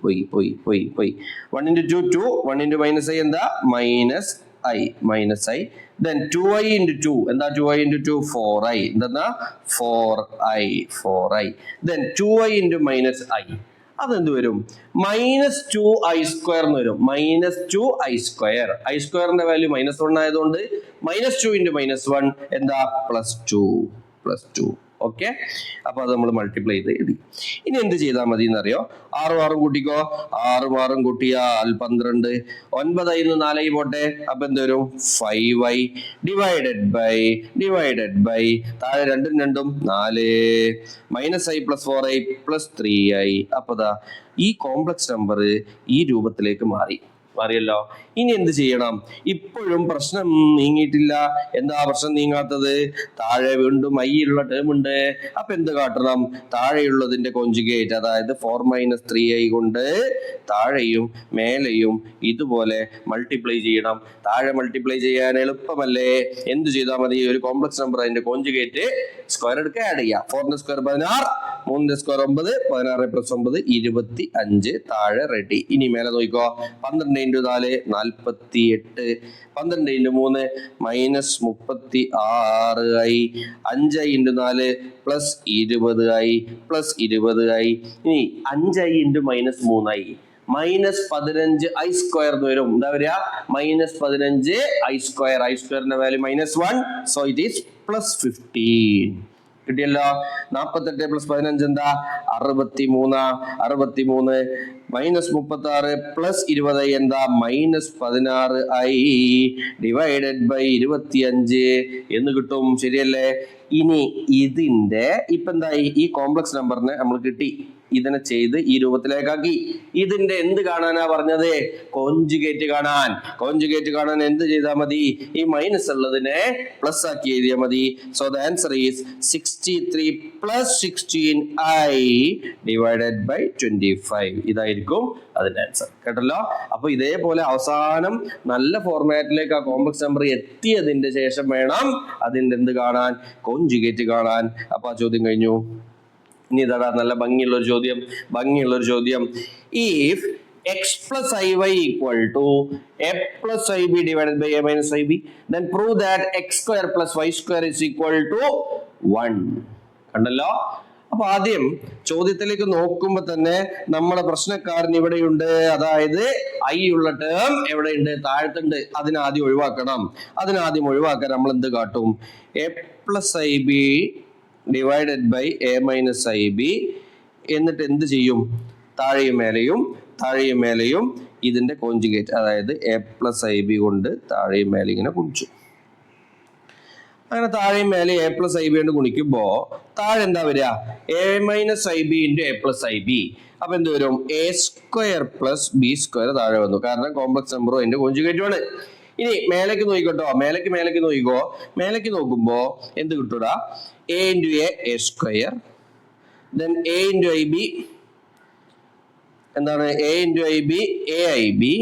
1 × 2 2, 1 × -i എന്താ? -i. Then 2i × 2 എന്താ? 2i × 2 4i. എന്താ? 4i. Then 2i × -i അതെന്ത് വരും? -2i² എന്ന് വരും. -2i². i²ന്റെ വാല്യൂ -1 ആയതുകൊണ്ട് -2 × -1 എന്താ? +2. ഓക്കെ, അപ്പൊ അത് നമ്മൾ മൾട്ടിപ്ലൈ ചെയ്ത് എഴുതി. ഇനി എന്ത് ചെയ്താൽ മതി എന്നറിയോ? 6 6 കൂട്ടിക്കോ. 6 6 കൂട്ടിയാൽ 12. 9i നിന്ന് 4i പോട്ടെ. അപ്പൊ എന്ത് വരും? 5i ഡിവൈഡഡ് ബൈ താഴെ 2 2 4 -i + 4i + 3i. അപ്പൊ ദാ ഈ കോംപ്ലക്സ് നമ്പർ ഈ രൂപത്തിലേക്ക് മാറിയല്ലോ. ഇനി എന്ത് ചെയ്യണം? ഇപ്പോഴും പ്രശ്നം നീങ്ങിയിട്ടില്ല. എന്താ പ്രശ്നം നീങ്ങാത്തത്? താഴെ വീണ്ടും i ഉള്ള ടേം ഉണ്ട്. അപ്പൊ എന്ത് കാട്ടണം? താഴെയുള്ളതിന്റെ കോഞ്ചുഗേറ്റ്, അതായത് 4 - 3i കൊണ്ട് താഴെയും മേലെയും ഇതുപോലെ മൾട്ടിപ്ലൈ ചെയ്യണം. താഴെ മൾട്ടിപ്ലൈ ചെയ്യാൻ എളുപ്പമല്ലേ? എന്ത് ചെയ്താൽ മതി? ഒരു കോംപ്ലക്സ് നമ്പർ അതിന്റെ കോഞ്ചുഗേറ്റ് സ്ക്വയർ എടുക്കുക, ആഡ് ചെയ്യാം. 4ന്റെ സ്ക്വയർ 16, 3ന്റെ സ്ക്വയർ 9, 16 + 9 25. താഴെ റെഡി. ഇനി മേലെ നോക്കിക്കോ. 12 × 4 48, 12 × 3 -36i, 5i × 4 +20i +20i. ഇനി 5i × -3i -15i² എന്ന് വരും. എന്താ വരിക? -15i². i²ന്റെ വാല്യൂ -1, സോ ഇറ്റ് ഈസ് +15. കിട്ടിയല്ലോ. 48 + 15 എന്താ? 63. 63 -36 + 20i എന്താ? -16i ഡിവൈഡഡ് ബൈ 25 എന്ന് കിട്ടും. ശരിയല്ലേ? ഇനി ഇതിന്റെ ഇപ്പൊ എന്തായി? ഈ കോംപ്ലക്സ് നമ്പറിനെ നമ്മൾ കിട്ടി. ഇതിനെ ചെയ്ത് ഈ രൂപത്തിലേക്കാക്കി. ഇതിന്റെ എന്ത് കാണാനാ പറഞ്ഞത്? കോഞ്ചുഗേറ്റ് കാണാൻ. കോഞ്ചുഗേറ്റ് കാണാൻ എന്ത് ചെയ്താൽ മതി? ഈ മൈനസ് ഉള്ളതിനെ പ്ലസ് ആക്കി എഴുതിയാൽ മതി. So the answer is 63 plus 16i divided by 25. ഇതായിരിക്കും അതിന്റെ ആൻസർ. കേട്ടല്ലോ? അപ്പൊ ഇതേപോലെ അവസാനം നല്ല ഫോർമാറ്റിലേക്ക് ആ കോംപ്ലക്സ് നമ്പർ എത്തിയതിന്റെ ശേഷം വേണം അതിന്റെ എന്ത് കാണാൻ? കോഞ്ചുഗേറ്റ് കാണാൻ. അപ്പൊ ആ ചോദ്യം കഴിഞ്ഞു. ഇനി ഇതാ നല്ല ഭംഗിയുള്ളൊരു ചോദ്യം. If x plus iy equal to a plus ib divided by a minus ib, then prove that x square plus y square is equal to 1. കണ്ടല്ലോ? അപ്പൊ ആദ്യം ചോദ്യത്തിലേക്ക് നോക്കുമ്പോ തന്നെ നമ്മുടെ പ്രശ്നക്കാരൻ ഇവിടെയുണ്ട്. അതായത് ഐ ഉള്ള ടേം എവിടെയുണ്ട്? താഴത്തുണ്ട്. അതിനാദ്യം ഒഴിവാക്കാൻ നമ്മൾ എന്ത് കാട്ടും? A plus I B divided by A minus I B. എന്നിട്ട് എന്ത് ചെയ്യും? താഴെയും മേലെയും ഇതിന്റെ കോഞ്ചുഗേറ്റ്, അതായത് എ പ്ലസ് ഐ ബി കൊണ്ട് താഴെയും മേലെ ഇങ്ങനെ ഗുണിച്ചു. അങ്ങനെ താഴെയും മേലെ എ പ്ലസ് ഐ ബി കൊണ്ട് ഗുണിക്കുമ്പോ താഴെ എന്താ വരിക? A minus I B into A plus I B. അപ്പൊ എന്ത് വരും? A square plus B square താഴെ വന്നു. കാരണം കോംപ്ലക്സ് നമ്പറും അതിന്റെ കോഞ്ചുഗേറ്റും ആണ്. ഇനി മേലേക്ക് നോക്കിക്കോട്ടോ. മേലേക്ക് നോക്കുമ്പോ എന്ത് കിട്ടൂടാ? A into A square, then A into I B എന്താണ്? A into I B A I B,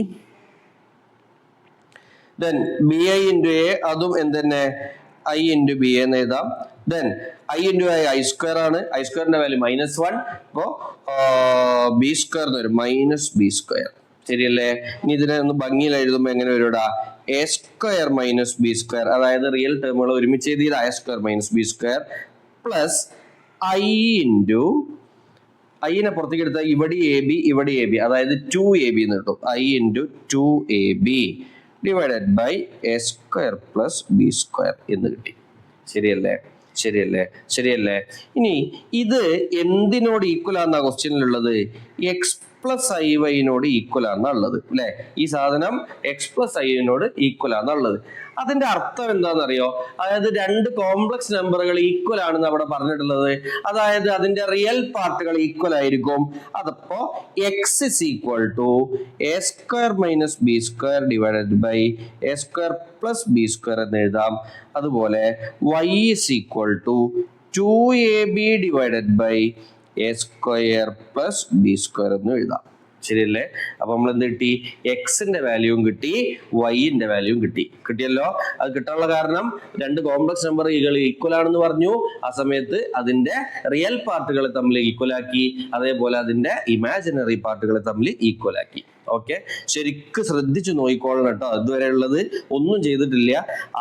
then B I into A, അതും എന്തെന്നെ ഐ ഇൻറ്റു ബി എന്ന് എഴുതാം. Then I into I square ആണ്. ഐ സ്ക്വയറിന്റെ വാല്യൂ -1. അപ്പോ B square എന്ന് വരും, മൈനസ് ബി സ്ക്വയർ. ശരിയല്ലേ? ഇനി ഇതിനെ ഒന്ന് ഭംഗിയിൽ എഴുതുമ്പോ എങ്ങനെ വരുടാ? A square minus B square, അതായത് റിയൽ ടേമുകൾ ഒരുമിച്ച് എഴുതിയത് A square minus B square plus I into ഐനെ പുറത്തേക്ക് എടുത്താൽ ഇവിടെ എ ബി, അതായത് 2ab എന്ന് കിട്ടും. I into 2ab divided by A square plus B square എന്ന് കിട്ടി. ശരിയല്ലേ? ഇനി ഇത് എന്തിനോട് ഈക്വൽ ആണെന്നാ ക്വസ്റ്റ്യനിലുള്ളത്? എക്സ് പ്ലസ് ഐ വൈനോട് ഈക്വൽ ആണെന്നുള്ളത് അല്ലെ? ഈ സാധനം എക്സ് പ്ലസ് ഐനോട് ഈക്വൽ ആണെന്നുള്ളത്. അതിന്റെ അർത്ഥം എന്താണെന്നറിയോ? അതായത് രണ്ട് കോംപ്ലക്സ് നമ്പറുകൾ ഈക്വൽ ആണെന്ന് അവിടെ പറഞ്ഞിട്ടുള്ളത്. അതായത് അതിന്റെ റിയൽ പാർട്ടുകൾ ഈക്വൽ ആയിരിക്കും. അതപ്പോ X is equal to A square minus B square divided by A square plus B square എന്ന് എഴുതാം. അതുപോലെ Y is equal to 2ab divided by A square plus B square എന്ന് എഴുതാം. ശരിയല്ലേ? അപ്പൊ നമ്മൾ എന്ത് കിട്ടി? എക്സിന്റെ വാല്യൂവും കിട്ടി, വൈന്റെ വാല്യൂവും കിട്ടിയല്ലോ. അത് കിട്ടാനുള്ള കാരണം രണ്ട് കോംപ്ലക്സ് നമ്പറുകൾ ഈക്വൽ ആണെന്ന് പറഞ്ഞു. ആ സമയത്ത് അതിന്റെ റിയൽ പാർട്ടുകൾ തമ്മിൽ ഈക്വൽ ആക്കി, അതേപോലെ അതിന്റെ ഇമാജിനറി പാർട്ടുകൾ തമ്മിൽ ഈക്വൽ ആക്കി. ഓക്കെ, ശരിക്കും ശ്രദ്ധിച്ചു നോക്കിക്കോളണം കേട്ടോ. ഇതുവരെ ഉള്ളത് ഒന്നും ചെയ്തിട്ടില്ല.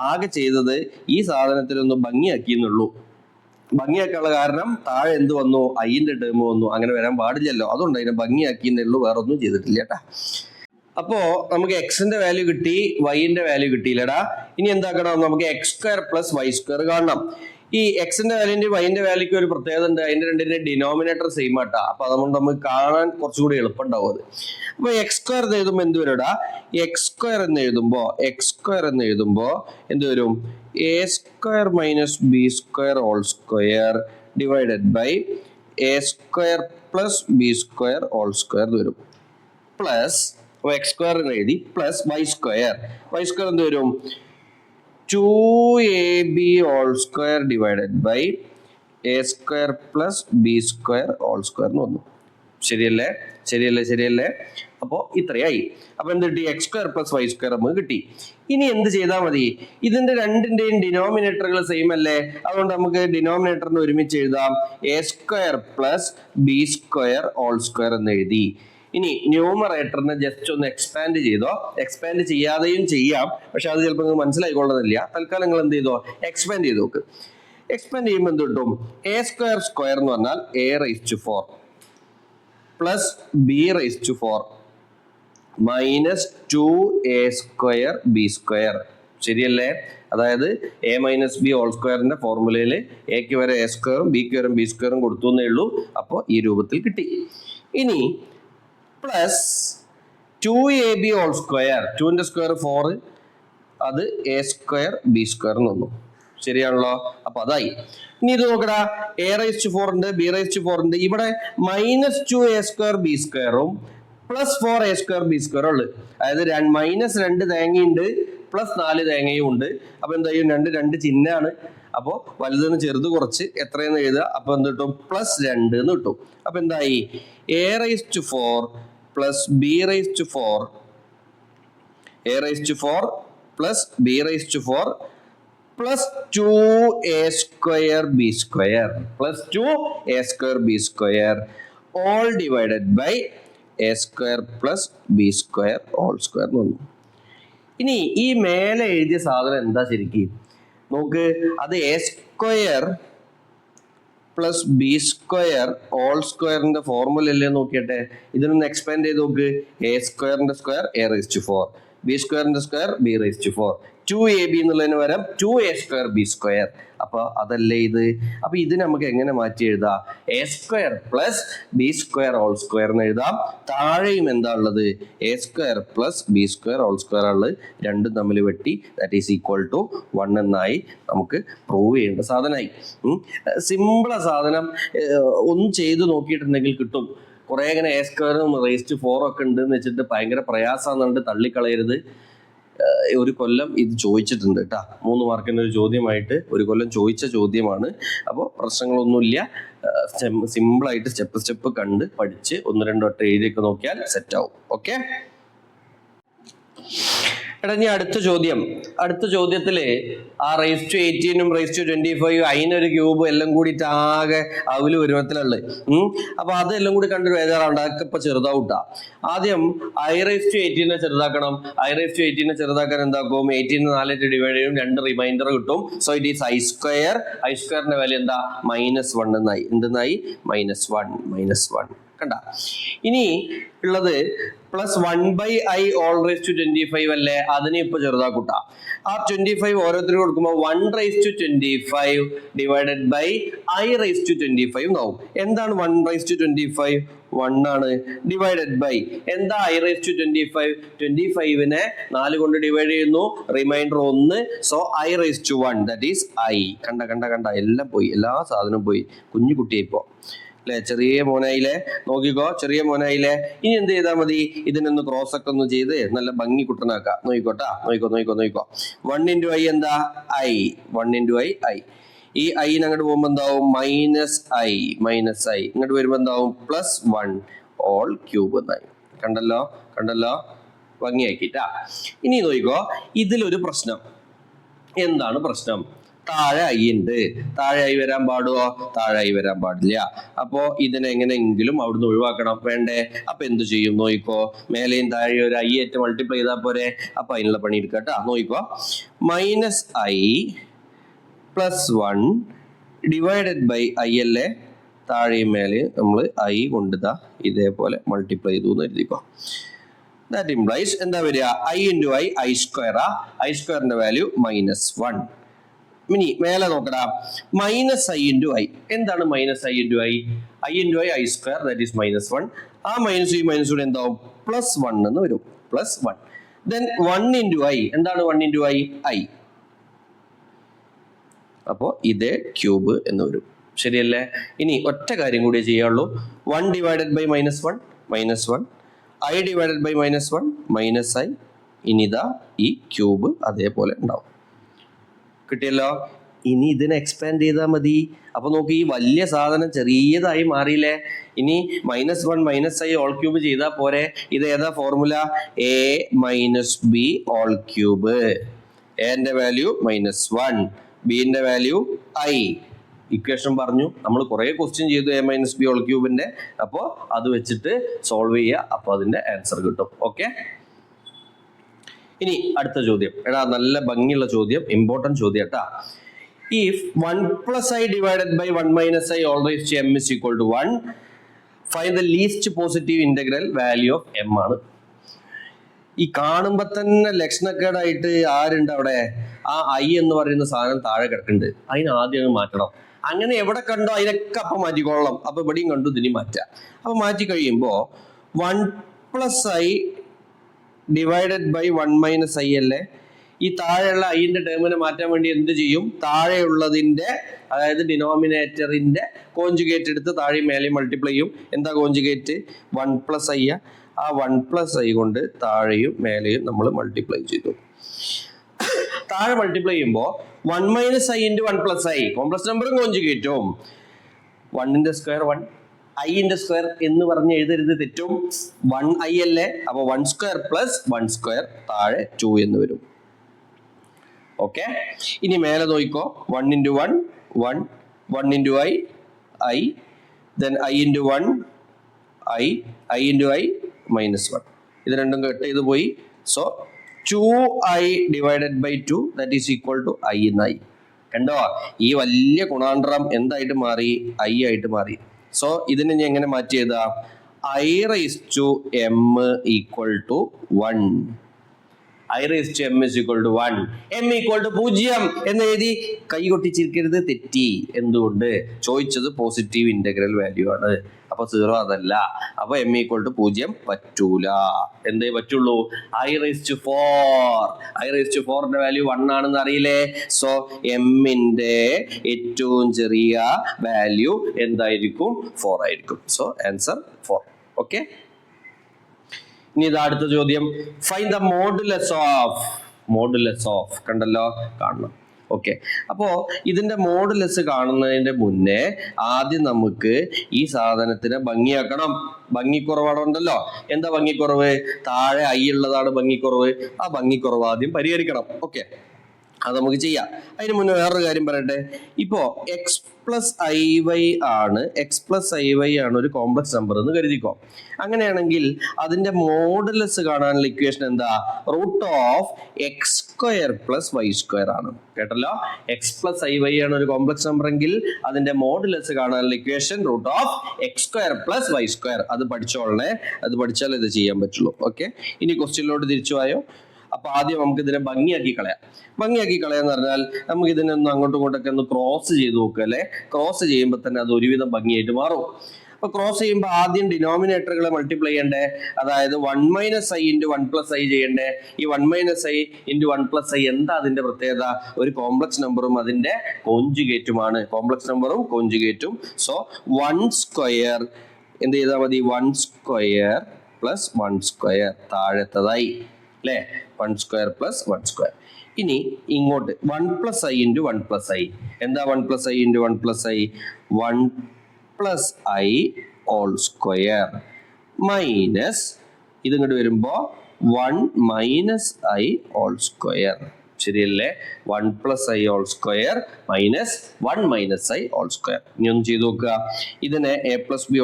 ആകെ ചെയ്തത് ഈ സാധനത്തിനൊന്ന് ഭംഗിയാക്കി എന്നുള്ളൂ. ഭംഗിയാക്കാനുള്ള കാരണം താഴെ എന്ത് വന്നു? ഐന്റെ ടേം വന്നു. അങ്ങനെ വരാൻ പാടില്ലല്ലോ, അതുകൊണ്ട് അതിനെ ഭംഗിയാക്കിയെന്നുള്ളൂ, വേറെ ഒന്നും ചെയ്തിട്ടില്ല കേട്ടാ. അപ്പോ നമുക്ക് എക്സിന്റെ വാല്യൂ കിട്ടി, വൈന്റെ വാല്യൂ കിട്ടിയില്ലടാ. ഇനി എന്താക്കണം? നമുക്ക് X square plus Y square കാണണം. ഈ എക്സിന്റെ വാല്യൂന്റെ വൈന്റെ വാല്യൂക്ക് ഒരു പ്രത്യേകത ഉണ്ട്. അതിന്റെ രണ്ടിന്റെ ഡിനോമിനേറ്റർ സെയിം ആട്ടാ. അപ്പൊ അതുകൊണ്ട് നമുക്ക് കാണാൻ കുറച്ചുകൂടി എളുപ്പമുണ്ടാവും അത്. അപ്പൊ എക്സ് സ്ക്വയർ എന്ന് എഴുതുമ്പോ എന്ത് വരുടാ? എക്സ് സ്ക്വയർ എന്ന് എഴുതുമ്പോ എന്ത് വരും? A square minus B square whole square divided by A square plus B square whole square വരും. പ്ലസ് എക്സ് സ്ക്വയർ എന്ന് എഴുതി പ്ലസ് വൈ സ്ക്വയർ എന്ത് വരും? 2ab whole square divided by A square plus B square whole square എന്ന് വന്നു. ശരിയല്ലേ? അപ്പോ ഇത്രയായി. അപ്പൊ എന്ത് കിട്ടി? X square plus Y square നമുക്ക് കിട്ടി. ഇനി എന്ത് ചെയ്താൽ മതി? ഇതിന്റെ രണ്ടിന്റെയും ഡിനോമിനേറ്ററുകൾ സെയിം അല്ലേ? അതുകൊണ്ട് നമുക്ക് ഡിനോമിനേറ്ററിന് ഒരുമിച്ച് എഴുതാം. A square plus B square whole square എന്ന് എഴുതി. ഇനി ന്യൂമറേറ്ററിനെ ജസ്റ്റ് ഒന്ന് എക്സ്പാൻഡ് ചെയ്തോ. എക്സ്പാൻഡ് ചെയ്യാതെയും ചെയ്യാം, പക്ഷെ അത് ചിലപ്പോൾ നിങ്ങൾക്ക് മനസ്സിലായിക്കൊള്ളുന്നില്ല. തൽക്കാലം നിങ്ങൾ എന്ത് ചെയ്തോ? എക്സ്പാൻഡ് ചെയ്ത് നോക്ക്. എക്സ്പാൻഡ് ചെയ്യുമ്പോൾ എന്ത് കിട്ടും? എ സ്ക്വയർ എന്ന് പറഞ്ഞാൽ a raised to 4 plus b raised to 4 minus 2a square B square. ശരിയല്ലേ? അതായത് a മൈനസ് ബി ഹോൾ സ്ക്വയറിന്റെ ഫോർമുലയിൽ എക്ക് വരെ എ സ്ക്വയറും ബിക്ക് വരെ ബി സ്ക്വയറും കൊടുത്തു എന്നേ ഉള്ളൂ. അപ്പോൾ ഈ രൂപത്തിൽ കിട്ടി. ഇനി പ്ലസ് 2ab ഹോൾ സ്ക്വയർ, 2ന്റെ സ്ക്വയർ 4, അത് എ സ്ക്വയർ ബി സ്ക്വയർ എന്ന് വന്നു. ശരിയാണല്ലോ? അപ്പൊ അതായി. ഇനി ഇത് നോക്കടാ, a⁴ ഉണ്ട്, b⁴ ഉണ്ട്. ഇവിടെ -2a²b² +4a²b² ഉള്ളു. അതായത് -2 തേങ്ങയുണ്ട്, +4 തേങ്ങയും ഉണ്ട്. അപ്പൊ എന്താ ചെയ്യും? രണ്ട് ചിഹ്നമാണ്. അപ്പൊ വലുതെന്ന് ചെറുത് കുറച്ച് എത്രയെന്ന് എഴുതുക. അപ്പൊ എന്ത് കിട്ടും? +2 എന്ന് കിട്ടും. അപ്പൊ എന്തായി? a⁴ +b⁴ a⁴ +b⁴ +2a²b² all divided by a² + b² all square എന്ന് വന്നു. ഇനി ഈ മേലെ എഴുതിയ സാധനം എന്താ ശരിക്കും നോക്ക്. അത് a² + b² all squareന്റെ ഫോർമുല അല്ലേ നോക്കിയട്ടെ. ഇതിനൊന്ന് എക്സ്പാൻഡ് ചെയ്ത് നോക്ക്. a²ന്റെ square a⁴, b²ന്റെ square b⁴, 2ab എന്നുള്ളതിന് പകരം 2a²b². അപ്പൊ അതല്ലേ ഇത്. അപ്പൊ ഇത് നമുക്ക് എങ്ങനെ മാറ്റി എഴുതാം? a² + b² all square എന്ന് എഴുതാം. താഴെയും എന്താ ഉള്ളത്? a² + b² all square ഉള്ളത്. രണ്ടും തമ്മിൽ വെട്ടി ദാറ്റ് ഈസ് ഈക്വൽ ടു 1 എന്നായി. നമുക്ക് പ്രൂവ് ചെയ്യേണ്ട സാധനമായി. സിമ്പിളാ സാധനം. ഒന്നും ചെയ്ത് നോക്കിയിട്ടുണ്ടെങ്കിൽ കിട്ടും. കുറെ ഇങ്ങനെ a²⁴ ഒക്കെ ഉണ്ട് എന്ന് വെച്ചിട്ട് ഭയങ്കര പ്രയാസമാണെന്നുണ്ട് തള്ളിക്കളയരുത്. ഒരു കൊല്ലം ഇത് ചോദിച്ചിട്ടുണ്ട് കേട്ടാ. 3 മാർക്കിന്റെ ഒരു ചോദ്യമായിട്ട് ഒരു കൊല്ലം ചോദിച്ച ചോദ്യമാണ്. അപ്പോൾ പ്രശ്നങ്ങളൊന്നുമില്ല. സിമ്പിളായിട്ട് സ്റ്റെപ്പ് കണ്ട് പഠിച്ച് 1-2 വട്ടം എഴുതിയൊക്കെ നോക്കിയാൽ സെറ്റ് ആവും. ഓക്കെ. എടാ ഇനി അടുത്ത ചോദ്യത്തില് ആ r⁻18 r⁻25 അതിനൊരു ക്യൂബ് എല്ലാം കൂടിയിട്ട് ആകെ അവല് ഒരുമത്തിലുള്ളത്. അപ്പൊ അതെല്ലാം കൂടി കണ്ടൊരു ബേജാറാവണ്ട. അതൊക്കെ ഇപ്പൊ ചെറുതാവൂട്ടാ. ആദ്യം i⁻18 ചെറുതാക്കണം. i⁻18 ചെറുതാക്കാൻ എന്താക്കും? 18 4 ഡിവൈഡ് ചെയ്യും, 2 റിമൈൻഡർ കിട്ടും. So it is i². i²ന്റെ വാല്യൂ എന്താ? -1 എന്നായി. എന്തെന്നായി? -1 കണ്ട. ഇനി ഉള്ളത് +1/i all⁻25 അല്ലേ? അതിനെ ഇപ്പൊ ചെറുതാക്കൂട്ടാ. ആ 25 ഓരോരുത്തരും കൊടുക്കുമ്പോൾ 1/25 ഡിവൈഡഡ് ബൈ i⁻25 എന്നാവും. എന്താണ് 1/25? 1 ആണ്. ഡിവൈഡഡ് ബൈ എന്താ i⁻25? 25നെ 4 കൊണ്ട് ഡിവൈഡ് ചെയ്യുന്നു, remainder 1. So i⁻1 that is i. കണ്ട എല്ലാം പോയി, എല്ലാ സാധനവും പോയി. കുഞ്ഞു കുട്ടിയായിപ്പോ അല്ലെ? ചെറിയ മോനായില്ലേ? നോക്കിക്കോ, ചെറിയ മോനായില്ലേ? ഇനി എന്ത് ചെയ്താൽ മതി? ഇതിനൊന്ന് ക്രോസ് ഒക്കെ ഒന്ന് ചെയ്ത് നല്ല ഭംഗി കുട്ടനാക്കാം. നോക്കിക്കോട്ടാ, നോക്കിക്കോ. 1 × i എന്താ? i. 1 × i. ഈ i അങ്ങോട്ട് പോകുമ്പോ എന്താവും? -i. ഇങ്ങോട്ട് വരുമ്പോ എന്താവും? +1 all cube എന്നായി. കണ്ടല്ലോ ഭംഗിയാക്കിട്ടാ. ഇനി നോക്കിക്കോ, ഇതിലൊരു പ്രശ്നം. എന്താണ് പ്രശ്നം? താഴെ i ഉണ്ട്. താഴെ i വരാൻ പാടുമോ? താഴെ i വരാൻ പാടില്ല. അപ്പോ ഇതിനെ എങ്ങനെയെങ്കിലും അവിടുന്ന് ഒഴിവാക്കണം, വേണ്ടേ? അപ്പൊ എന്ത് ചെയ്യും? നോക്കിക്കോ, മേലെയും താഴെ ഒരു i ആയിട്ട് മൾട്ടിപ്ലൈ ചെയ്താൽ പോരെ. അപ്പൊ അതിനുള്ള പണി എടുക്കട്ടാ. നോക്കിക്കോ, -i +1 ഡിവൈഡഡ് ബൈ i അല്ലേ? താഴെയും മേലെ നമ്മൾ i കൊണ്ടുതാ ഇതേപോലെ മൾട്ടിപ്ലൈ ചെയ്തു എന്ന് എഴുതിക്കോ. ദാറ്റ് ഇംപ്ലൈസ് എന്താ വരിക? i × i i². i²ന്റെ വാല്യൂ -1. ഇനി മേലെ നോക്കടാ, -i × i. എന്താണ് -i × i? i × i i² that is -1. ആ മൈനസ് ഈ മൈനസ് കൂടെ എന്താവും? +1 എന്ന് വരും. +1. Then 1 × i. എന്താണ് 1 × i? i. അപ്പോ ഇതേ ക്യൂബ് എന്ന് വരും. ശരിയല്ലേ? ഇനി ഒറ്റ കാര്യം കൂടി ചെയ്യാനുള്ളൂ. 1 divided by -1 -1, i divided by -1 -i. ഇനിതാ ഈ ക്യൂബ് അതേപോലെ ഉണ്ടാവും. കിട്ടിയല്ലോ? ഇനി ഇതിനെ എക്സ്പാൻഡ് ചെയ്താൽ മതി. അപ്പൊ നോക്കി, ഈ വലിയ സാധനം ചെറിയതായി മാറിയില്ലേ? ഇനി -1 -i all ക്യൂബ് ചെയ്താൽ പോരെ. ഇത് ഏതാ formula? a - b all cube. എന്റെ വാല്യൂ -1, ബിന്റെ വാല്യൂ i. ഇക്വേഷൻ പറഞ്ഞു. നമ്മൾ കുറെ ക്വസ്റ്റ്യൻ ചെയ്തു a - b all ക്യൂബിന്റെ. അപ്പോൾ അത് വെച്ചിട്ട് സോൾവ് ചെയ്യുക. അപ്പൊ അതിന്റെ ആൻസർ കിട്ടും. ഓക്കെ. ഇനി അടുത്ത ചോദ്യം. എടാ നല്ല ഭംഗിയുള്ള ചോദ്യം, ഇമ്പോർട്ടന്റ് ചോദ്യം കേട്ടാ. If 1 + i divided by 1 - i all raised to m is equal to 1, find the least positive integral value of m ആണ്. ഈ കാണുമ്പോ തന്നെ ലക്ഷണക്കേടായിട്ട് ആരുണ്ട് അവിടെ? ആ i എന്ന് പറയുന്ന സാധനം താഴെ കിടക്കുന്നുണ്ട്. അതിന് ആദ്യം മാറ്റണം. അങ്ങനെ എവിടെ കണ്ടോ അതിനൊക്കെ അപ്പം മാറ്റിക്കൊള്ളണം. അപ്പൊ ഇവിടെയും കണ്ടു, ഇതിനെയും മാറ്റാം. അപ്പൊ മാറ്റി കഴിയുമ്പോ 1 + i ഡിവൈഡഡ് ബൈ 1 - i അല്ലേ? ഈ താഴെയുള്ള ഐന്റെ ടേമിനെ മാറ്റാൻ വേണ്ടി എന്ത് ചെയ്യും? താഴെയുള്ളതിന്റെ അതായത് ഡിനോമിനേറ്ററിന്റെ കോഞ്ചുഗേറ്റ് എടുത്ത് താഴെ മേലെ മൾട്ടിപ്ലൈ ചെയ്യും. എന്താ കോഞ്ചുഗേറ്റ്? 1 + i. ആ 1 + i കൊണ്ട് താഴെയും മേലെയും നമ്മൾ മൾട്ടിപ്ലൈ ചെയ്തു. താഴെ മൾട്ടിപ്ലൈ ചെയ്യുമ്പോൾ 1 - i × 1 + i കോംപ്ലക്സ് നമ്പറും കോഞ്ചുഗേറ്റും. 1 ന്റെ സ്ക്വയർ 1, i ന്റെ സ്ക്വയർ എന്ന് പറഞ്ഞ് എഴുതരുത്, തെറ്റും. 1i അല്ലേ, അപ്പൊ 1² + 1² താഴെ 2 എന്ന് വരും. ഓക്കെ, ഇനി മേലെ നോക്കിക്കോ. 1 × 1 1, 1 × i, then i × 1 i, i × i -1. ഇത് രണ്ടും കട്ട് ചെയ്ത് പോയി. So 2i / 2 that is equal to i in i. കണ്ടോ, ഈ വലിയ ഗുണാന്തരം എന്തായിട്ട് മാറി? i ആയിട്ട് മാറി. സോ ഇതിനെ ഞാൻ എങ്ങനെ മാറ്റി എഴുതാ? i⁻m = 1. i⁻m = 1. m = 0 എന്ന് എഴുതി. കൈ കൊട്ടിച്ചിരിക്കരുത്, തെറ്റി. എന്തുകൊണ്ട്? ചോദിച്ചത് പോസിറ്റീവ് ഇന്റഗ്രൽ വാല്യൂ ആണ്, അപ്പൊ 0 അതല്ല. അപ്പൊ m = 0 പറ്റൂല. എന്തേ പറ്റുള്ളൂ? i⁻4 ന്റെ വാല്യൂ 1 ആണെന്ന് അറിയില്ലേ? സോ m-ന്റെ ഏറ്റവും ചെറിയ വാല്യൂ എന്തായിരിക്കും? 4 ആയിരിക്കും. So answer 4. ഓക്കെ, ഇനി ഇതാ അടുത്ത ചോദ്യം. Find the modulus of. കണ്ടല്ലോ, കാണണം. ഓക്കെ, അപ്പോ ഇതിന്റെ മോഡുലസ് കാണുന്നതിന്റെ മുന്നേ ആദ്യം നമുക്ക് ഈ സാധനത്തിനെ ഭംഗിയാക്കണം. ഭംഗിക്കുറവുണ്ടല്ലോ. എന്താ ഭംഗിക്കുറവ്? താഴെ ഐ ഉള്ളതാണ് ഭംഗിക്കുറവ്. ആ ഭംഗിക്കുറവ് ആദ്യം പരിഹരിക്കണം. ഓക്കെ, അത് നമുക്ക് ചെയ്യാം. അതിന് മുന്നേ വേറൊരു കാര്യം പറയട്ടെ. ഇപ്പോ x + iy ആണ്, ഒരു കോംപ്ലക്സ് നമ്പർ എന്ന് കരുതിക്കോ. അങ്ങനെയാണെങ്കിൽ അതിന്റെ മോഡുലസ് കാണാനുള്ള ഇക്വേഷൻ എന്താ? √(x² + y² ആണ്. കേട്ടല്ലോ, x + iy ആണ് ഒരു കോംപ്ലക്സ് നമ്പർ എങ്കിൽ അതിന്റെ മോഡുലസ് കാണാനുള്ള ഇക്വേഷൻ √(x² + y². അത് പഠിച്ചോളണേ, അത് പഠിച്ചാൽ ഇത് ചെയ്യാൻ പറ്റുള്ളൂ. ഓക്കെ, ഇനി ക്വസ്റ്റ്യനിലോട്ട് തിരിച്ചു പോയോ. അപ്പൊ ആദ്യം നമുക്ക് ഇതിനെ ഭംഗിയാക്കി കളയാം. എന്ന് പറഞ്ഞാൽ നമുക്ക് ഇതിനെ ഒന്ന് അങ്ങോട്ടും ഇങ്ങോട്ടൊക്കെ ഒന്ന് ക്രോസ് ചെയ്ത് നോക്കുക അല്ലെ. ക്രോസ് ചെയ്യുമ്പോൾ തന്നെ അത് ഒരുവിധം ഭംഗിയായിട്ട് മാറും. അപ്പൊ ക്രോസ് ചെയ്യുമ്പോൾ ആദ്യം ഡിനോമിനേറ്ററുകളെ മൾട്ടിപ്ലൈ ചെയ്യണ്ടേ, അതായത് 1 - i × 1 + i ചെയ്യണ്ടേ. ഈ 1 - i × 1 + i എന്താ അതിന്റെ പ്രത്യേകത? ഒരു കോംപ്ലക്സ് നമ്പറും അതിന്റെ കോഞ്ചുഗേറ്റുമാണ്. കോംപ്ലക്സ് നമ്പറും കോഞ്ചുഗേറ്റും. സോ 1² എന്ത് ചെയ്താൽ മതി? 1² + 1² താഴത്തതായി അല്ലെ. 1² + 1². ഇനി ഇങ്ങോട്ട് 1 + i × 1 + i. എന്താ 1 + i × 1 + i? 1 + i² മൈനസ് ഇത് ഇങ്ങോട്ട് വരുമ്പോ 1 - i². ശരിയല്ലേ? 1 + i² മൈനസ് 1 - i². ഇനി ഒന്ന് ചെയ്ത് നോക്കുക. ഇതിനെ a + b²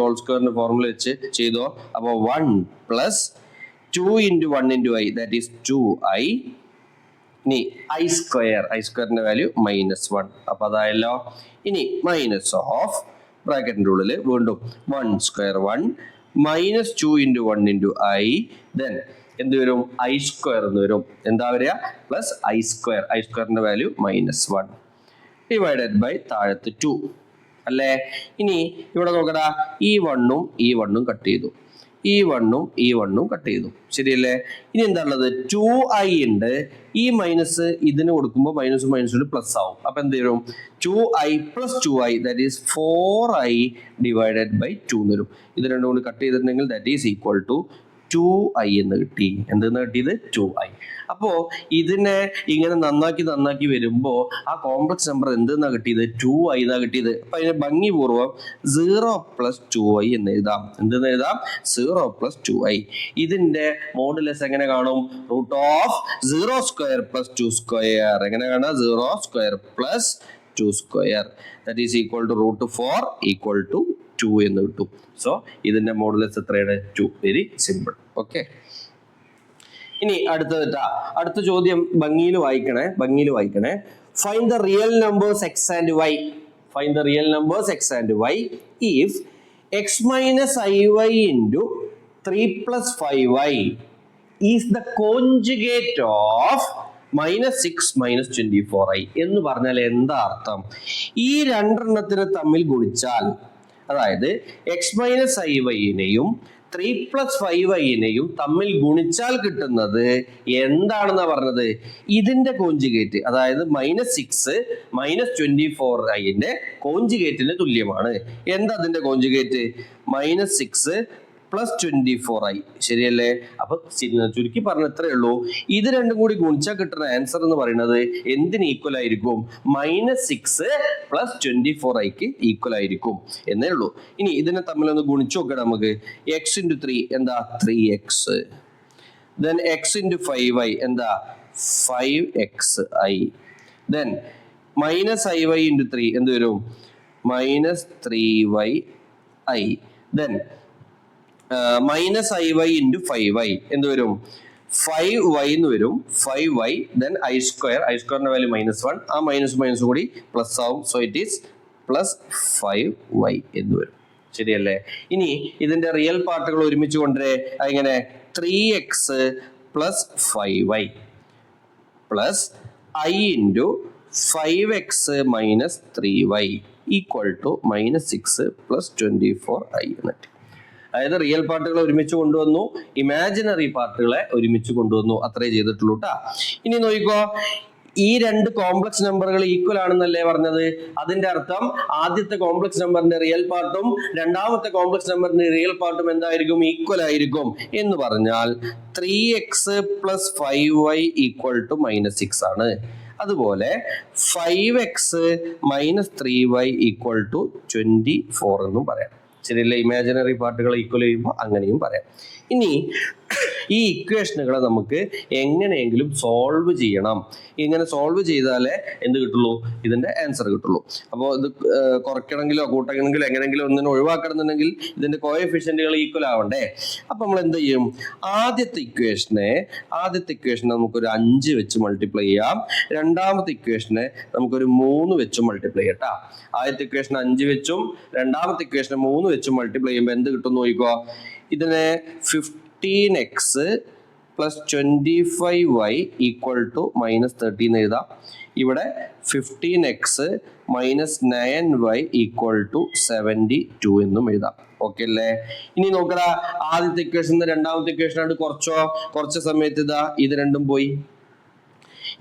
ഫോർമുല വെച്ച് ചെയ്തോ. അപ്പൊ 1 + 2 × 1 × i that is 2i. ഇനി i² ന്റെ വാല്യൂ -1. അപ്പൊ അതായല്ലോ. ഇനി മൈനസ് ഓഫ് ബ്രാക്കറ്റിന്റെ ഉള്ളിൽ വീണ്ടും 1² 1 -2 × 1 × i. then എന്ത് വരും? i² എന്ന് വരും. എന്താ വരിക? പ്ലസ് i² ന്റെ വാല്യൂ -1 ഡിവൈഡഡ് ബൈ താഴത്ത് 2 അല്ലേ. ഇനി ഇവിടെ നോക്കടാ, ഈ 1ഉം ഈ 1ഉം കട്ട് ചെയ്തു, ഈ 1ഉം കട്ട് ചെയ്തു. ശരിയല്ലേ? ഇനി എന്താ ഉള്ളത്? 2i ഉണ്ട്. ഈ മൈനസ് ഇതിന് കൊടുക്കുമ്പോൾ മൈനസും മൈനസും പ്ലസ് ആവും. അപ്പൊ എന്ത് വരും? 2i + 2i that is 4i divided by 2 എന്ന് വരും. ഇത് രണ്ടും കൂടി കട്ട് ചെയ്തിട്ടുണ്ടെങ്കിൽ that is equal to 2i എന്ന് കിട്ടി. എന്തെന്ന് കിട്ടിയത്? 2i. അപ്പോ ഇതിനെ ഇങ്ങനെ നന്നാക്കി വരുമ്പോ ആ കോംപ്ലക്സ് നമ്പർ എന്തെന്നാ കിട്ടിയത്? 2i എന്നാ കിട്ടിയത്. അപ്പൊ അതിനെ ഭംഗിപൂർവ്വം 0 + 2i എന്ന് എഴുതാം. എന്തെന്ന് എഴുതാം? 0 + 2i. ഇതിന്റെ മോഡുലസ് എങ്ങനെ കാണും? √0² + 2². എങ്ങനെ കാണാം? 0² + 2² that is equal to √4 = 2 എന്ന് കിട്ടും. സോ ഇതിന്റെ മോഡുലസ് എത്രയാണ്? 2. Very simple. ഓക്കെ, ഇനി അടുത്ത ചോദ്യം ഭംഗിയിൽ വായിക്കണേ. Find the real numbers x and y. If x - iy × 3 + 5y is the conjugate of -6 - 24i എന്ന് പറഞ്ഞാൽ എന്താ അർത്ഥം? ഈ രണ്ടെണ്ണത്തിന് തമ്മിൽ ഗുണിച്ചാൽ അതായത് എക്സ് മൈനസ് ഐ വൈനെയും 3+5i തമ്മിൽ ഗുണിച്ചാൽ കിട്ടുന്നത് എന്താണെന്നാ പറഞ്ഞത്? ഇതിന്റെ കോഞ്ചുഗേറ്റ്, അതായത് -6 -24i കോഞ്ചുഗേറ്റിന് തുല്യമാണ്. എന്താ അതിന്റെ കോഞ്ചുഗേറ്റ്? -6 + 24i, ശരിയല്ലേ? അപ്പൊ ചുരുക്കി പറഞ്ഞ ഇത്രയേ ഉള്ളൂ, ഇത് രണ്ടും കൂടി ഗുണിച്ചാൽ കിട്ടുന്ന ആൻസർ എന്ന് പറയുന്നത് എന്തിന് ഈക്വൽ ആയിരിക്കും? -6 + 24i ഈക്വൽ ആയിരിക്കും എന്നേ ഉള്ളൂ. ഇനി ഇതിനെ തമ്മിലൊന്ന് ഗുണിച്ചു നോക്കണം നമുക്ക്. x × 3 എന്താ? 3x. then x × 5i എന്താ? 5xi. then -iy × 3 എന്ത് വരും? -3yi. then -iy × 5i എന്ത് വരും? 5y എന്ന് വരും. 5y then i², i²ന്റെ വാല്യൂ -1, ആ മൈനസ് കൂടി പ്ലസ് ആവും. സോ ഇറ്റ് ഈസ് +5y എന്ന് വരും, ശരിയല്ലേ? ഇനി ഇതിന്റെ റിയൽ പാർട്ടുകൾ ഒരുമിച്ച് കൊണ്ടുവരെ. എങ്ങനെ? 3x + 5y plus i × 5x - 3y equal to -6 + 24i എന്നിട്ട്. അതായത് റിയൽ പാർട്ടുകളെ ഒരുമിച്ച് കൊണ്ടുവന്നു, ഇമാജിനറി പാർട്ടുകളെ ഒരുമിച്ച് കൊണ്ടുവന്നു, അത്രേ ചെയ്തിട്ടുള്ളൂ ട്ടാ. ഇനി നോക്കിക്കോ, ഈ രണ്ട് കോംപ്ലക്സ് നമ്പറുകൾ ഈക്വൽ ആണെന്നല്ലേ പറഞ്ഞത്? അതിന്റെ അർത്ഥം ആദ്യത്തെ കോംപ്ലക്സ് നമ്പറിന്റെ റിയൽ പാർട്ടും രണ്ടാമത്തെ കോംപ്ലക്സ് നമ്പറിന്റെ റിയൽ പാർട്ടും എന്തായിരിക്കും? ഈക്വൽ ആയിരിക്കും. എന്ന് പറഞ്ഞാൽ 3x + 5y = -6 ആണ്. അതുപോലെ 5x - 3y = 24 എന്നും പറയാം, ശരിയല്ലേ? ഇമാജിനറി പാർട്ടുകൾ ഈക്വൽ ചെയ്യുമ്പോൾ അങ്ങനെയും പറയാം. ഇനി ഈ ഇക്വേഷനുകളെ നമുക്ക് എങ്ങനെയെങ്കിലും സോൾവ് ചെയ്യണം. ഇങ്ങനെ സോൾവ് ചെയ്താലേ എന്ത് കിട്ടുള്ളൂ? ഇതിന്റെ ആൻസർ കിട്ടുള്ളൂ. അപ്പോൾ ഇത് കുറയ്ക്കണമെങ്കിലോ കൂട്ടണമെങ്കിലോ എങ്ങനെയെങ്കിലും ഒന്നിനെ ഒഴിവാക്കണമെന്നുണ്ടെങ്കിൽ ഇതിന്റെ കോഎഫിഷ്യന്റുകൾ ഈക്വൽ ആവണ്ടേ? അപ്പൊ നമ്മൾ എന്ത് ചെയ്യും? ആദ്യത്തെ ഇക്വേഷനെ നമുക്കൊരു 5 വെച്ച് മൾട്ടിപ്ലൈ ചെയ്യാം. രണ്ടാമത്തെ ഇക്വേഷനെ നമുക്കൊരു 3 വെച്ച് മൾട്ടിപ്ലൈ ചെയ്യാം. ആദ്യത്തെ ഇക്വേഷൻ 5 വെച്ചും രണ്ടാമത്തെ ഇക്വേഷനെ 3 വെച്ചും മൾട്ടിപ്ലൈ ചെയ്യുമ്പോൾ എന്ത് കിട്ടും നോക്കിക്കോ. ഇതിനെ 15x + 25y = -13 എഴുതാം. ഇവിടെ 15x - 9y = 72 എന്നും എഴുതാം. ഓക്കെ അല്ലേ? ഇനി നോക്കടാ, ആദ്യത്തെ ഇക്വേഷൻ രണ്ടാമത്തെ ഇക്വേഷനായിട്ട് കുറച്ച സമയത്ത് ഇതാ ഇത് രണ്ടും പോയി.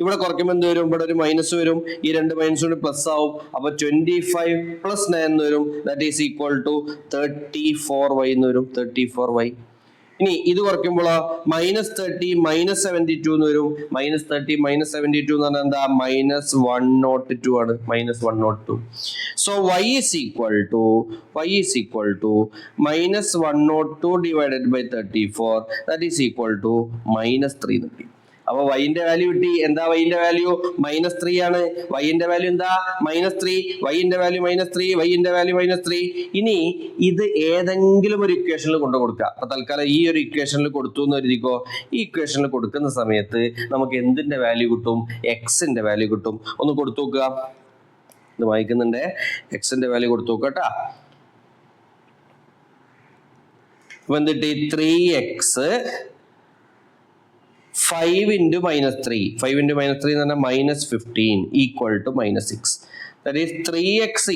ഇവിടെ കുറയ്ക്കുമ്പോൾ എന്ത് വരും? ഇവിടെ ഒരു മൈനസ് വരും, ഈ രണ്ട് മൈനസ് കൊണ്ട് പ്ലസ് ആവും. അപ്പൊ 25 + 9 എന്ന് വരും, that is equal to 34y എന്ന് വരും, 34y. ഇനി ഇത് കുറയ്ക്കുമ്പോഴോ -30 - 72 എന്ന് വരും. -30 - 72 എന്ന് പറഞ്ഞാൽ എന്താ? -102 ആണ്, -102. So y is equal to -102 divided by 34, that is equal to -3 എന്ന് കിട്ടി. അപ്പൊ വൈന്റെ വാല്യൂ കിട്ടി. എന്താ വൈന്റെ വാല്യൂ? -3 ആണ്. വൈന്റെ വാല്യൂ എന്താ? -3. വൈന്റെ വാല്യൂ -3, വൈന്റെ വാല്യൂ -3. ഇനി ഇത് ഏതെങ്കിലും ഒരു ഇക്വേഷനിൽ കൊണ്ടു കൊടുക്കുക. അപ്പൊ തൽക്കാലം ഈ ഒരു ഇക്വേഷനിൽ കൊടുത്തു എന്ന് കരുതിക്കോ. ഈ ഇക്വേഷനിൽ കൊടുക്കുന്ന സമയത്ത് നമുക്ക് എന്തിന്റെ വാല്യൂ കിട്ടും? എക്സിന്റെ വാല്യൂ കിട്ടും. ഒന്ന് കൊടുത്തു നോക്കുക. ഇത് വായിക്കുന്നുണ്ട്. എക്സിന്റെ വാല്യൂ കൊടുത്തു നോക്കുക കേട്ടാ. അപ്പൊ എന്തിട്ട്? 3x 5 × -3. 5 × -3 എന്ന് പറഞ്ഞാൽ -15 = -6. That is 3x =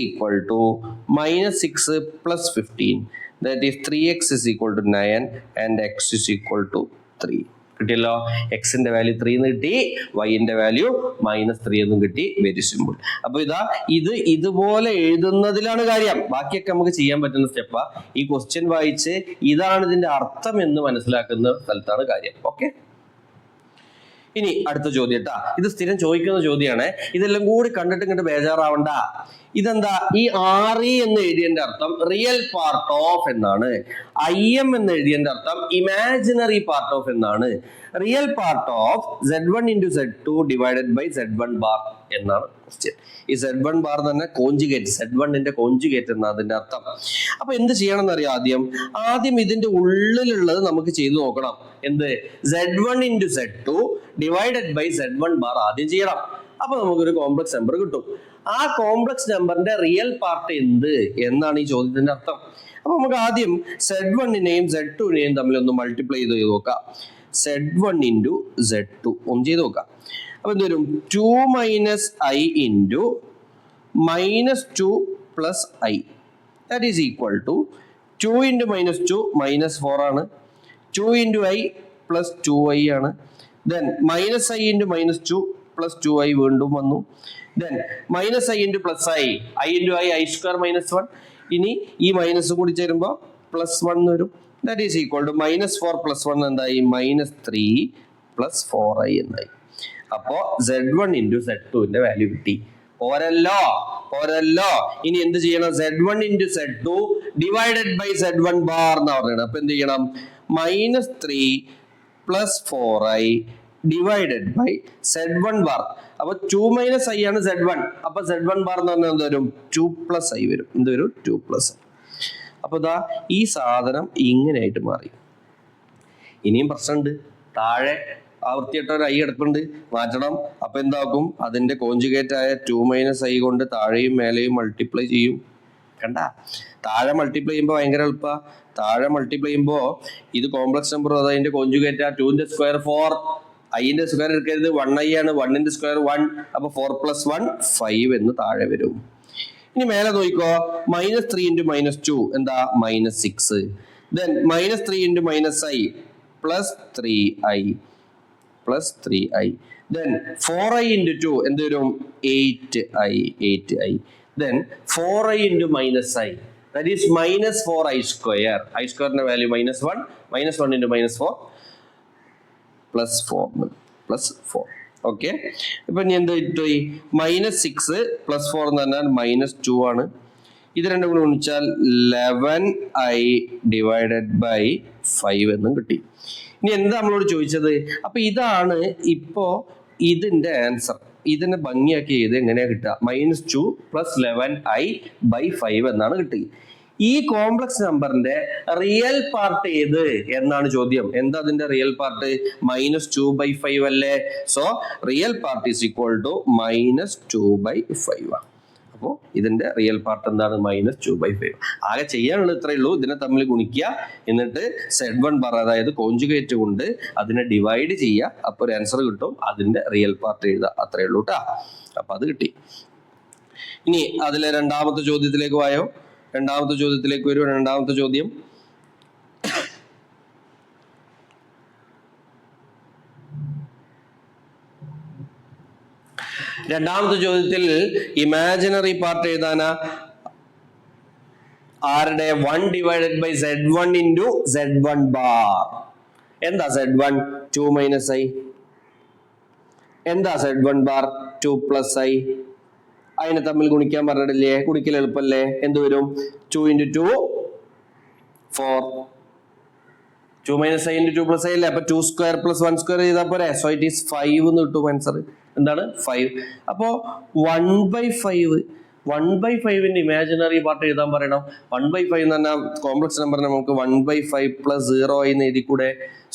-6 + 15. That is 3x = 9 and x = 3. കിട്ടിയല്ലോ. എക്സിന്റെ വാല്യൂ 3 എന്ന് കിട്ടി, വൈന്റെ വാല്യൂ -3 എന്നും കിട്ടി. Very simple. അപ്പൊ ഇത് ഇതുപോലെ എഴുതുന്നതിലാണ് കാര്യം. ബാക്കിയൊക്കെ നമുക്ക് ചെയ്യാൻ പറ്റുന്ന സ്റ്റെപ്പാ. ഈ ക്വസ്റ്റ്യൻ വായിച്ച് ഇതാണ് ഇതിന്റെ അർത്ഥം എന്ന് മനസ്സിലാക്കുന്ന സ്ഥലത്താണ് കാര്യം. ഓക്കെ. ഇനി അടുത്ത ചോദ്യം ട്ടാ. ഇത് സ്ഥിരം ചോദിക്കുന്ന ചോദ്യമാണ്. ഇതെല്ലാം കൂടി കണ്ടിട്ട് ഇങ്ങോട്ട് ബേജാറാവണ്ട. ഇതെന്താ? ഈ RE എന്ന് എഴുതിയതിന്റെ അർത്ഥം റിയൽ പാർട്ട് ഓഫ് എന്നാണ്. IM എന്ന് എഴുതിയതിന്റെ അർത്ഥം ഇമാജിനറി പാർട്ട് ഓഫ് എന്നാണ്. Real part of Z1 × Z2 divided by Z1 bar എന്നാണ് ക്വസ്റ്റ്യൻ. ഈ Z1 ബാർ തന്നെ കോഞ്ചുഗേറ്റ്, Z1ന്റെ കോഞ്ചുഗേറ്റ് എന്നാണ് അതിന്റെ അർത്ഥം. അപ്പൊ എന്ത് ചെയ്യണം എന്നറിയാം? ആദ്യം ഇതിന്റെ ഉള്ളിലുള്ളത് നമുക്ക് ചെയ്തു നോക്കണം. എന്ത്? Z1 × Z2 divided by Z1 bar ആദ്യം ചെയ്യണം. അപ്പൊ നമുക്കൊരു കോംപ്ലക്സ് നമ്പർ കിട്ടും. ആ കോംപ്ലക്സ് നമ്പറിന്റെ റിയൽ പാർട്ട് എന്ത് എന്നാണ് ഈ ചോദ്യത്തിന്റെ അർത്ഥം. അപ്പൊ നമുക്ക് ആദ്യം Z1നെയും Z2നെയും തമ്മിൽ ഒന്ന് മൾട്ടിപ്ലൈ ചെയ്ത് നോക്കാം. Z1 × Z2 ഒന്ന് ചെയ്ത് നോക്കാം. അപ്പൊ എന്ത് വരും? 2 - i × -2 + i that is equal to 2 into -2 -4 ആണ്. 2 into I plus 2i ആണ്. Then -i into -2 plus 2i വീണ്ടും വന്നു. Then -i into +i, i into i square -1. ഇനി ഈ മൈനസ് കൂടി ചേരുമ്പോൾ +1 വരും. ദാറ്റ് ഈസ് ഈക്വൽ ടു -4 + 1 എന്തായി? -3 + 4i എന്നായി. അപ്പോ Z1 into Z2 വാല്യൂ കിട്ടി. പോരല്ലോ. ഇനി എന്ത് ചെയ്യണം? Z1 into Z2 divided by Z1 bar എന്ന് പറയുന്നത്. അപ്പൊ എന്ത് ചെയ്യണം? -3 + 4i divided by Z1 bar. അപ്പൊ 2 - i ആണ് Z1. അപ്പൊ Z1 ബാർ എന്ന് പറഞ്ഞാൽ എന്ത് വരും? 2 + i വരും. എന്ത് വരും? 2 + i. അപ്പൊ ദാ ഈ സാധനം ഇങ്ങനെയായിട്ട് മാറി. ഇനിയും പ്രശ്നമുണ്ട്. താഴെ ആവൃത്തിയായിട്ട് ഒരു ഐ കിടപ്പുണ്ട്, മാറ്റണം. അപ്പൊ എന്താക്കും? അതിന്റെ കോഞ്ചുഗേറ്റ് ആയ 2 - i കൊണ്ട് താഴെയും മേലെയും മൾട്ടിപ്ലൈ ചെയ്യും. കണ്ട, താഴെ മൾട്ടിപ്ലൈ ചെയ്യുമ്പോൾ ഭയങ്കര എളുപ്പ. താഴെ മൾട്ടിപ്ലൈ ചെയ്യുമ്പോൾ ഇത് കോംപ്ലക്സ് നമ്പർ, അതിന്റെ കോഞ്ചുഗേറ്റ് ആ 2 ന്റെ സ്ക്വയർ 4, ഐന്റെ സ്ക്വയർ എടുക്കരുത്, 1i ആണ്, 1 ന്റെ സ്ക്വയർ 1. അപ്പൊ 4 + 1 5 എന്ന് താഴെ വരും. ഇനി മേലെ നോക്കിക്കോ, -3 into -2 എന്താ? -6. Then -3 into -i plus 3i plus 3i. Then 4i into 2 എന്ത് വരും? 8i. Then 4i into -i, that is -4i square. I square ന്റെ വാല്യൂ -1. -1 into -4 +4. ഓക്കെ, ഇപ്പൊ ഇനി എന്ത് കിട്ടി? -6 + 4 എന്ന് പറഞ്ഞാൽ -2 ആണ്. ഇത് രണ്ടും കൂടി ഗുണിച്ചാൽ 11i ഡിവൈഡഡ് ബൈ 5 എന്നും കിട്ടി. ഇനി എന്താ നമ്മളോട് ചോദിച്ചത്? അപ്പൊ ഇതാണ് ഇപ്പോ ഇതിന്റെ ആൻസർ. ഇതിനെ ഭംഗിയാക്കി ചെയ്ത് എങ്ങനെയാ കിട്ടുക? -2 + 11i by 5 എന്നാണ് കിട്ടി. ഈ കോംപ്ലക്സ് നമ്പറിന്റെ റിയൽ പാർട്ട് ഏത് എന്നാണ് ചോദ്യം. എന്താ അതിന്റെ റിയൽ പാർട്ട്? -2/5 അല്ലേ? So real part is equal to -2/5 ആണ്. അപ്പോൾ ഇതിന്റെ റിയൽ പാർട്ട് എന്താണ്? -2/5. ആകെ ചെയ്യാനുള്ളത് ഇത്രയേ ഉള്ളൂ. ഇതിനെ തമ്മിൽ ഗുണിക്കുക, എന്നിട്ട് Z1 ബാർ അതായത് കോഞ്ചുഗേറ്റ് കൊണ്ട് അതിനെ ഡിവൈഡ് ചെയ്യുക. അപ്പോൾ ഒരു ആൻസർ കിട്ടും. അതിന്റെ റിയൽ പാർട്ട് എഴുതുക. അത്രയേ ഉള്ളൂ കേട്ടോ. അപ്പൊ അത് കിട്ടി. ഇനി അതിലെ രണ്ടാമത്തെ ചോദ്യത്തിലേക്ക് വായോ. രണ്ടാമത്തെ ചോദ്യത്തിലേക്ക് വരൂ. രണ്ടാമത്തെ ചോദ്യം, രണ്ടാമത്തെ ചോദ്യത്തിൽ ഇമാജിനറി പാർട്ട് എഴുതാനാ. ആരുടെ? 1 divided by Z1 into Z1 bar. എന്താ Z1? 2 - i. എന്താ Z1 ബാർ? 2 + i. അതിനെ തമ്മിൽ ഗുണിക്കാൻ പറഞ്ഞിട്ടില്ലേ? ഗുണിക്കൽ എളുപ്പല്ലേ? എന്ത് വരും? 2 into 2 4. 2 - i into 2 + i അല്ലേ? അപ്പൊ 2 square + 1 square ചെയ്താൽ പോരെ? സോ ഇറ്റ് ഈസ് 5 എന്ന് കിട്ടും ആൻസർ. എന്താണ്? 5. അപ്പോ 1/5. 1/5ന്റെ ഇമാജിനറി പാർട്ട് എഴുതാൻ പറയണം. 1/5 എന്ന് പറഞ്ഞാൽ കോംപ്ലക്സ് നമ്പറിനെ നമുക്ക് 1/5 + 0i എന്ന് എഴുതിക്കൂടെ?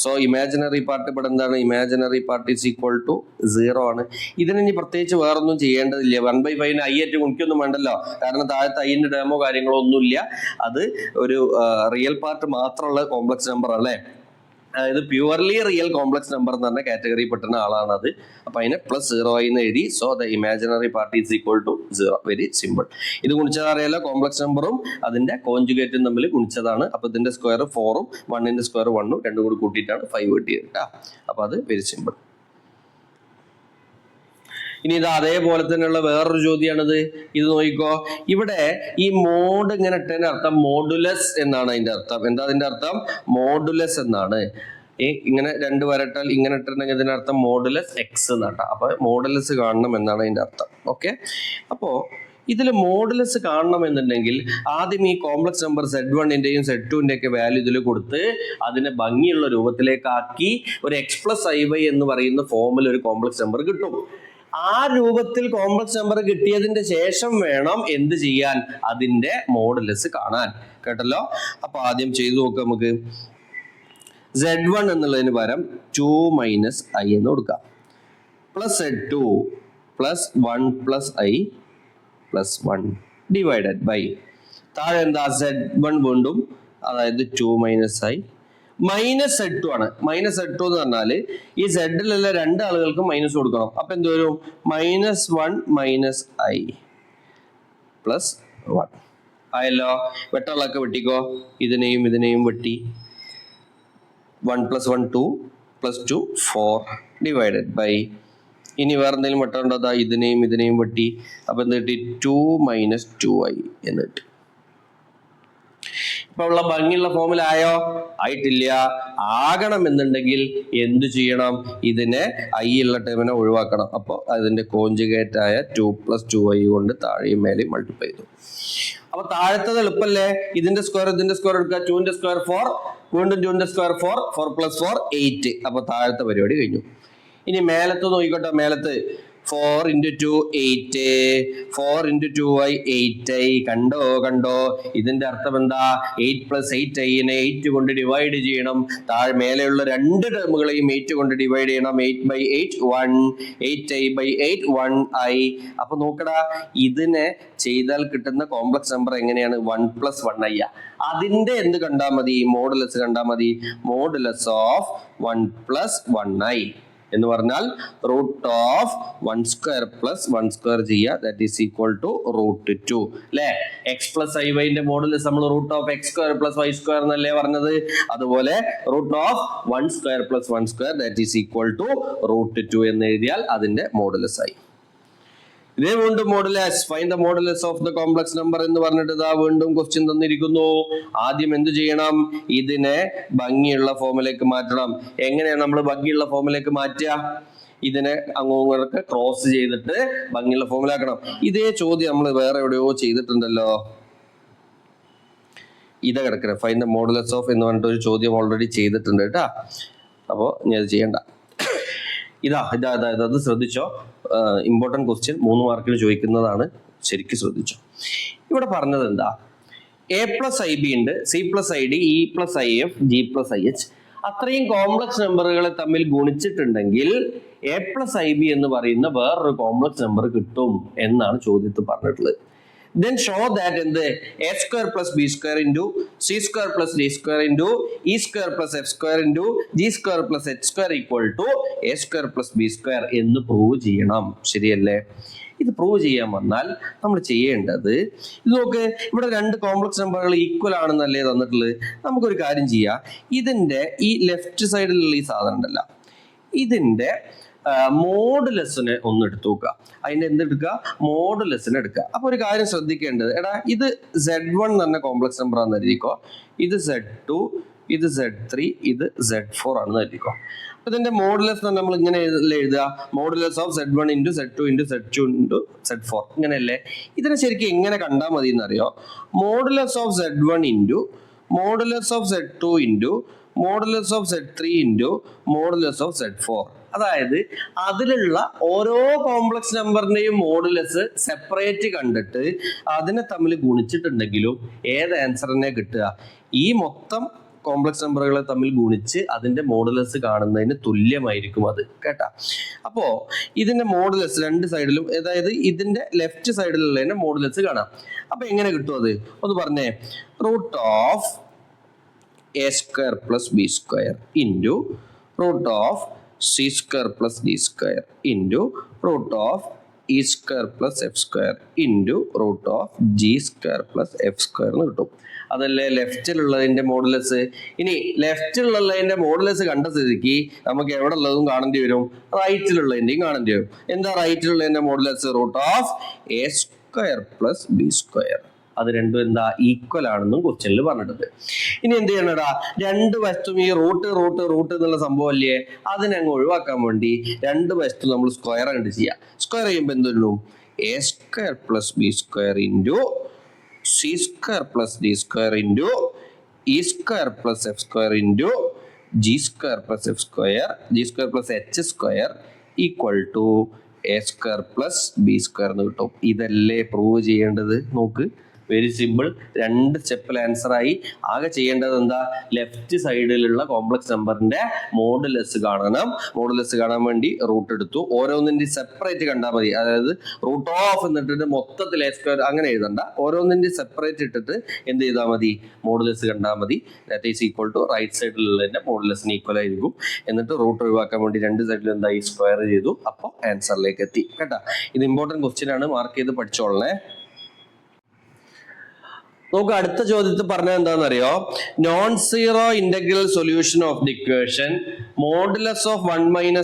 സോ ഇമാജിനറി പാർട്ട് ഇവിടെ എന്താണ്? Imaginary part is equal to 0 ആണ്. ഇതിന് ഇനി പ്രത്യേകിച്ച് വേറൊന്നും ചെയ്യേണ്ടതില്ല. 1/5ന് i ആയിട്ട് ഗുണിക്കൊന്നും വേണ്ടല്ലോ, കാരണം താഴത്തെ ഐന്റെ ഡെമോ കാര്യങ്ങളോ ഒന്നുമില്ല. അത് ഒരു റിയൽ പാർട്ട് മാത്രമുള്ള കോംപ്ലക്സ് നമ്പർ അല്ലേ? അതായത് പ്യുവർലി റിയൽ കോംപ്ലക്സ് നമ്പർ എന്ന് പറഞ്ഞ കാറ്റഗറി പെട്ടുന്ന ആളാണ് അത്. അപ്പൊ അതിനെ +0i എന്ന് എഴുതി. So the imaginary part is equal to 0. Very simple. ഇത് ഗുണിച്ചാൽ അറിയാലോ, കോംപ്ലക്സ് നമ്പറും അതിന്റെ കോഞ്ചുഗേറ്റും തമ്മിൽ ഗുണിച്ചതാണ്. അപ്പൊ ഇതിന്റെ സ്ക്വയർ 4ഉം 1ന്റെ സ്ക്വയർ 1ഉം രണ്ടും കൂടി കൂട്ടിയിട്ടാണ് 5 കിട്ടിയത് കേട്ടോ. അപ്പൊ അത് വെരി സിമ്പിൾ. ഇനി ഇത് അതേപോലെ തന്നെയുള്ള വേറൊരു ചോദ്യമാണിത്. ഇത് നോക്കിക്കോ. ഇവിടെ ഈ മോഡ് ഇങ്ങനെ ഇട്ടതിന്റെ അർത്ഥം മോഡുലസ് എന്നാണ് അതിന്റെ അർത്ഥം. എന്താ അതിന്റെ അർത്ഥം? മോഡുലസ് എന്നാണ്. ഇങ്ങനെ 2 വരട്ടാൽ ഇങ്ങനെ ഇട്ടിട്ടുണ്ടെങ്കിൽ ഇതിന്റെ അർത്ഥം മോഡുലസ് x എന്നാട്ടോ. അപ്പൊ മോഡുലസ് കാണണം എന്നാണ് അതിന്റെ അർത്ഥം. ഓക്കെ, അപ്പോ ഇതിൽ മോഡുലസ് കാണണം എന്നുണ്ടെങ്കിൽ ആദ്യം ഈ കോംപ്ലക്സ് നമ്പർ Z1ന്റെയും Z2ന്റെ ഒക്കെ വാല്യൂ ഇതിൽ കൊടുത്ത് അതിനെ ഭംഗിയുള്ള രൂപത്തിലേക്കാക്കി ഒരു x + iy എന്ന് പറയുന്ന ഫോമിൽ ഒരു കോംപ്ലക്സ് നമ്പർ കിട്ടും. ആ രൂപത്തിൽ കോംപ്ലക്സ് നമ്പർ കിട്ടിയതിന്റെ ശേഷം വേണം എന്ത് ചെയ്യാൻ? അതിന്റെ മോഡുലസ് കാണാൻ. കേട്ടല്ലോ? അപ്പൊ ആദ്യം ചെയ്തു നോക്കാം. നമുക്ക് Z1 എന്നുള്ളതിന് പകരം 2 - i എന്ന് കൊടുക്കാം. Plus Z2 +1 + i +1 divided by താഴെ എന്താ? Z1 വീണ്ടും, അതായത് 2 - i -Z2 ആണ്. -Z2 എന്ന് പറഞ്ഞാല് ഈ Z-ലുള്ള 2 ആളുകൾക്കും മൈനസ് കൊടുക്കണം. അപ്പൊ എന്ത് വരും? -1 - i +1. ആയല്ലോ. വെട്ടമുള്ളതൊക്കെ വെട്ടിക്കോ. ഇതിനെയും വെട്ടി. 1 + 1 2 + 2 4 ഡിവൈഡഡ് ബൈ, ഇനി വേറെ എന്തെങ്കിലും വെട്ടമുണ്ടോ? അതാ ഇതിനെയും വെട്ടി. അപ്പൊ എന്ത് കിട്ടി? 2 - 2i എന്ന് കിട്ടി. ഇപ്പൊ ഉള്ള ഭംഗിയുള്ള ഫോമിലായോ? ആയിട്ടില്ല. ആകണം എന്നുണ്ടെങ്കിൽ എന്തു ചെയ്യണം? ഇതിനെ ഐ ഉള്ള ടേമിനെ ഒഴിവാക്കണം. അപ്പോൾ അതിന്റെ കോഞ്ചുഗേറ്റ് ആയ 2 + 2i കൊണ്ട് താഴെയും മേലെയും മൾട്ടിപ്ലൈ ചെയ്തു. അപ്പൊ താഴത്തത് എളുപ്പല്ലേ? ഇതിന്റെ സ്ക്വയർ എടുക്കുക. 2ന്റെ സ്ക്വയർ 4, വീണ്ടും 2ന്റെ സ്ക്വയർ 4, 4 + 4 8. അപ്പൊ താഴത്തെ പരിപാടി കഴിഞ്ഞു. ഇനി മേലത്ത് നോക്കിക്കോട്ടെ. Melath 4 × 2 8, 4 × 2i 8i. കണ്ടോ? ഇതിന്റെ അർത്ഥം എന്താ? 8 + 8i 8 കൊണ്ട് ഡിവൈഡ് ചെയ്യണം. താഴെ മേലെയുള്ള രണ്ട് ടേമുകളെയും 8 കൊണ്ട് ഡിവൈഡ് ചെയ്യണം. 8/8 1, 8i/8 1i. അപ്പൊ നോക്കടാ, ഇതിനെ ചെയ്താൽ കിട്ടുന്ന കോംപ്ലക്സ് നമ്പർ എങ്ങനെയാണ്? 1 + 1i. അതിന്റെ എന്ത് കണ്ടാ മതി? മോഡുലസ് കണ്ടാ മതി. മോഡുലസ് ഓഫ് 1 + 1i എന്ന് പറഞ്ഞാൽ √1² + 1² ചെയ്യുക. ദാറ്റ് ഈസ് ഈക്വൽ ടു √2 അല്ലെ? x + iy ന്റെ മോഡുലസ് നമ്മൾ √x² + y² എന്നല്ലേ പറഞ്ഞത്? അതുപോലെ √1² + 1² ദാറ്റ് ഈസ് ഈക്വൽ ടു √2 എന്ന് എഴുതിയാൽ അതിന്റെ മോഡുലസ് ആയി. ഇതേ വീണ്ടും modulus, find the modulus of the complex number എന്ന് പറഞ്ഞിട്ട് ഇതാ വീണ്ടും ക്വസ്റ്റ്യൻ തന്നിരിക്കുന്നു. ആദ്യം എന്ത് ചെയ്യണം? ഇതിനെ ഭംഗിയുള്ള ഫോമിലേക്ക് മാറ്റണം. എങ്ങനെയാണ് നമ്മൾ ഭംഗിയുള്ള ഫോമിലേക്ക് മാറ്റുക? ഇതിനെ അങ്ങോട്ട് ക്രോസ് ചെയ്തിട്ട് ഭംഗിയുള്ള ഫോമിലാക്കണം. ഇതേ ചോദ്യം നമ്മൾ വേറെ എവിടെയോ ചെയ്തിട്ടുണ്ടല്ലോ. ഇതാ കിടക്കണേ. ഫൈൻഡ് ദ മോഡുലസ് ഓഫ് എന്ന് പറഞ്ഞിട്ട് ഒരു ചോദ്യം ഓൾറെഡി ചെയ്തിട്ടുണ്ട് കേട്ടാ. അപ്പോൾ ഇനി അത് ചെയ്യണ്ട. ഇതാ അത് ശ്രദ്ധിച്ചോ. ഇമ്പോർട്ടൻറ്റ് ക്വസ്റ്റ്യൻ, 3 മാർക്കിന് ചോദിക്കുന്നതാണ്. ശരിക്കും ശ്രദ്ധിച്ചോ. ഇവിടെ പറഞ്ഞത് എന്താ? a + ib ഉണ്ട്, c + id, e + if, g + ih. അത്രയും കോംപ്ലക്സ് നമ്പറുകളെ തമ്മിൽ ഗുണിച്ചിട്ടുണ്ടെങ്കിൽ a + ib എന്ന് പറയുന്ന വേറൊരു കോംപ്ലക്സ് നമ്പർ കിട്ടും എന്നാണ് ചോദ്യത്തിൽ പറഞ്ഞിട്ടുള്ളത്. Then show that എന്ത്? a² + b² × c² + d² × e² + f² × g² + h² = a² + b² എന്ന് പ്രൂവ് ചെയ്യണം. ശരിയല്ലേ? ഇത് പ്രൂവ് ചെയ്യാൻ വന്നാൽ നമ്മൾ ചെയ്യേണ്ടത്, ഇത് നോക്ക്, ഇവിടെ രണ്ട് കോംപ്ലക്സ് നമ്പറുകൾ ഈക്വൽ ആണെന്നല്ലേ തന്നിട്ടുള്ളത്. നമുക്കൊരു കാര്യം ചെയ്യാം. ഇതിന്റെ ഈ ലെഫ്റ്റ് സൈഡിലുള്ള ഈ സാധനം ഉണ്ടല്ല, ഇതിന്റെ മോഡുലസിനെ ഒന്ന് എടുത്തു നോക്കുക. അതിന്റെ എന്തെടുക്കുക? മോഡുലസിനെ എടുക്കുക. അപ്പൊ ഒരു കാര്യം ശ്രദ്ധിക്കേണ്ടത്, എടാ ഇത് Z1 തന്നെ കോംപ്ലക്സ് നമ്പർ ആണെന്ന് എഴുതിക്കോ. ഇത് Z2, ഇത് Z3, ഇത് Z4 ആണെന്ന് എഴുതിക്കോ. അപ്പൊ ഇതിന്റെ മോഡുലസ് നമ്മൾ ഇങ്ങനെ എഴുതുക. Modulus of Z1 × Z2 × Z2 × Z4 ഇങ്ങനെയല്ലേ? ഇതിനെ ശരിക്കും എങ്ങനെ കണ്ടാൽ മതി എന്നറിയോ? Modulus of Z1 × modulus of Z2 × modulus of Z3 × modulus of Z4. അതായത് അതിലുള്ള ഓരോ കോംപ്ലക്സ് നമ്പറിന്റെയും മോഡുലസ് സെപ്പറേറ്റ് കണ്ടിട്ട് അതിനെ തമ്മിൽ ഗുണിച്ചിട്ടുണ്ടെങ്കിലും ഏത് ആൻസറിനെ കിട്ടുക? ഈ മൊത്തം കോംപ്ലക്സ് നമ്പറുകളെ തമ്മിൽ ഗുണിച്ച് അതിന്റെ മോഡുലസ് കാണുന്നതിന് തുല്യമായിരിക്കും അത്, കേട്ടാ. അപ്പോ ഇതിന്റെ മോഡുലസ് രണ്ട് സൈഡിലും, അതായത് ഇതിന്റെ ലെഫ്റ്റ് സൈഡിലുള്ളതിന്റെ മോഡുലസ് കാണാം. അപ്പൊ എങ്ങനെ കിട്ടും അത്? ഒന്ന് പറഞ്ഞേ. √a² + b² × √c² + d² × √e² + f² × √g² + f² എന്ന് കിട്ടും. അതല്ലേ ലെഫ്റ്റിലുള്ളതിന്റെ മോഡുലസ്. ഇനി ലെഫ്റ്റിലുള്ളതിന്റെ മോഡുലസ് കണ്ട സ്ഥിതിക്ക് നമുക്ക് എവിടെ ഉള്ളതും കാണേണ്ടി വരും, റൈറ്റിലുള്ളതിന്റെയും കാണേണ്ടി വരും. എന്താ റൈറ്റിലുള്ളതിന്റെ മോഡുലസ്? √a² + b². അത് രണ്ടും എന്താ? ഈക്വൽ ആണെന്നും ക്വസ്റ്റ്യനിൽ പറഞ്ഞിട്ടുണ്ട്. ഇനി എന്ത് ചെയ്യണടാ? രണ്ട് വശത്തും ഈ റൂട്ട് എന്നുള്ള സംഭവം അല്ലേ, അതിനെ അങ്ങ് ഒഴിവാക്കാൻ വേണ്ടി രണ്ട് വശത്തും നമ്മൾ സ്ക്വയർ കണ്ട് ചെയ്യാം. സ്ക്വയർ ചെയ്യുമ്പോൾ എന്ത് വരും? a² + b² × c² + d² × e² + f² × g² + h² = a² + b² എന്ന് കിട്ടും. ഇതല്ലേ പ്രൂവ് ചെയ്യേണ്ടത്? നോക്ക്, വെരി സിമ്പിൾ. രണ്ട് സ്റ്റെപ്പിൽ ആൻസർ ആയി. ആകെ ചെയ്യേണ്ടത് എന്താ? ലെഫ്റ്റ് സൈഡിലുള്ള കോംപ്ലക്സ് നമ്പറിന്റെ മോഡുലസ് കാണണം. മോഡുലസ് കാണാൻ വേണ്ടി റൂട്ട് എടുത്തു. ഓരോന്നിന്റെ സെപ്പറേറ്റ് കണ്ടാൽ മതി. അതായത് √ഓഫ് എന്നിട്ട് മൊത്തത്തിൽ a² അങ്ങനെ എഴുതണ്ട. ഓരോന്നിന്റെ സെപ്പറേറ്റ് ഇട്ടിട്ട് എന്ത് ചെയ്താൽ മതി? മോഡുലസ് കണ്ടാൽ മതി. That is equal to right സൈഡിലുള്ളതിന്റെ മോഡുലസിന് ഈക്വൽ ആയിരിക്കും. എന്നിട്ട് റൂട്ട് ഒഴിവാക്കാൻ വേണ്ടി രണ്ട് സൈഡിലും എന്തായി? സ്ക്വയർ ചെയ്തു. അപ്പോൾ ആൻസറിലേക്ക് എത്തി, കേട്ടാ. ഇത് ഇമ്പോർട്ടൻറ്റ് ക്വസ്റ്റ്യൻ ആണ്, മാർക്ക് ചെയ്ത് പഠിച്ചോളണേ. നമുക്ക് അടുത്ത ചോദ്യത്തിൽ പറഞ്ഞത് എന്താണെന്നറിയോ? Non zero integral solution of the equation modulus of 1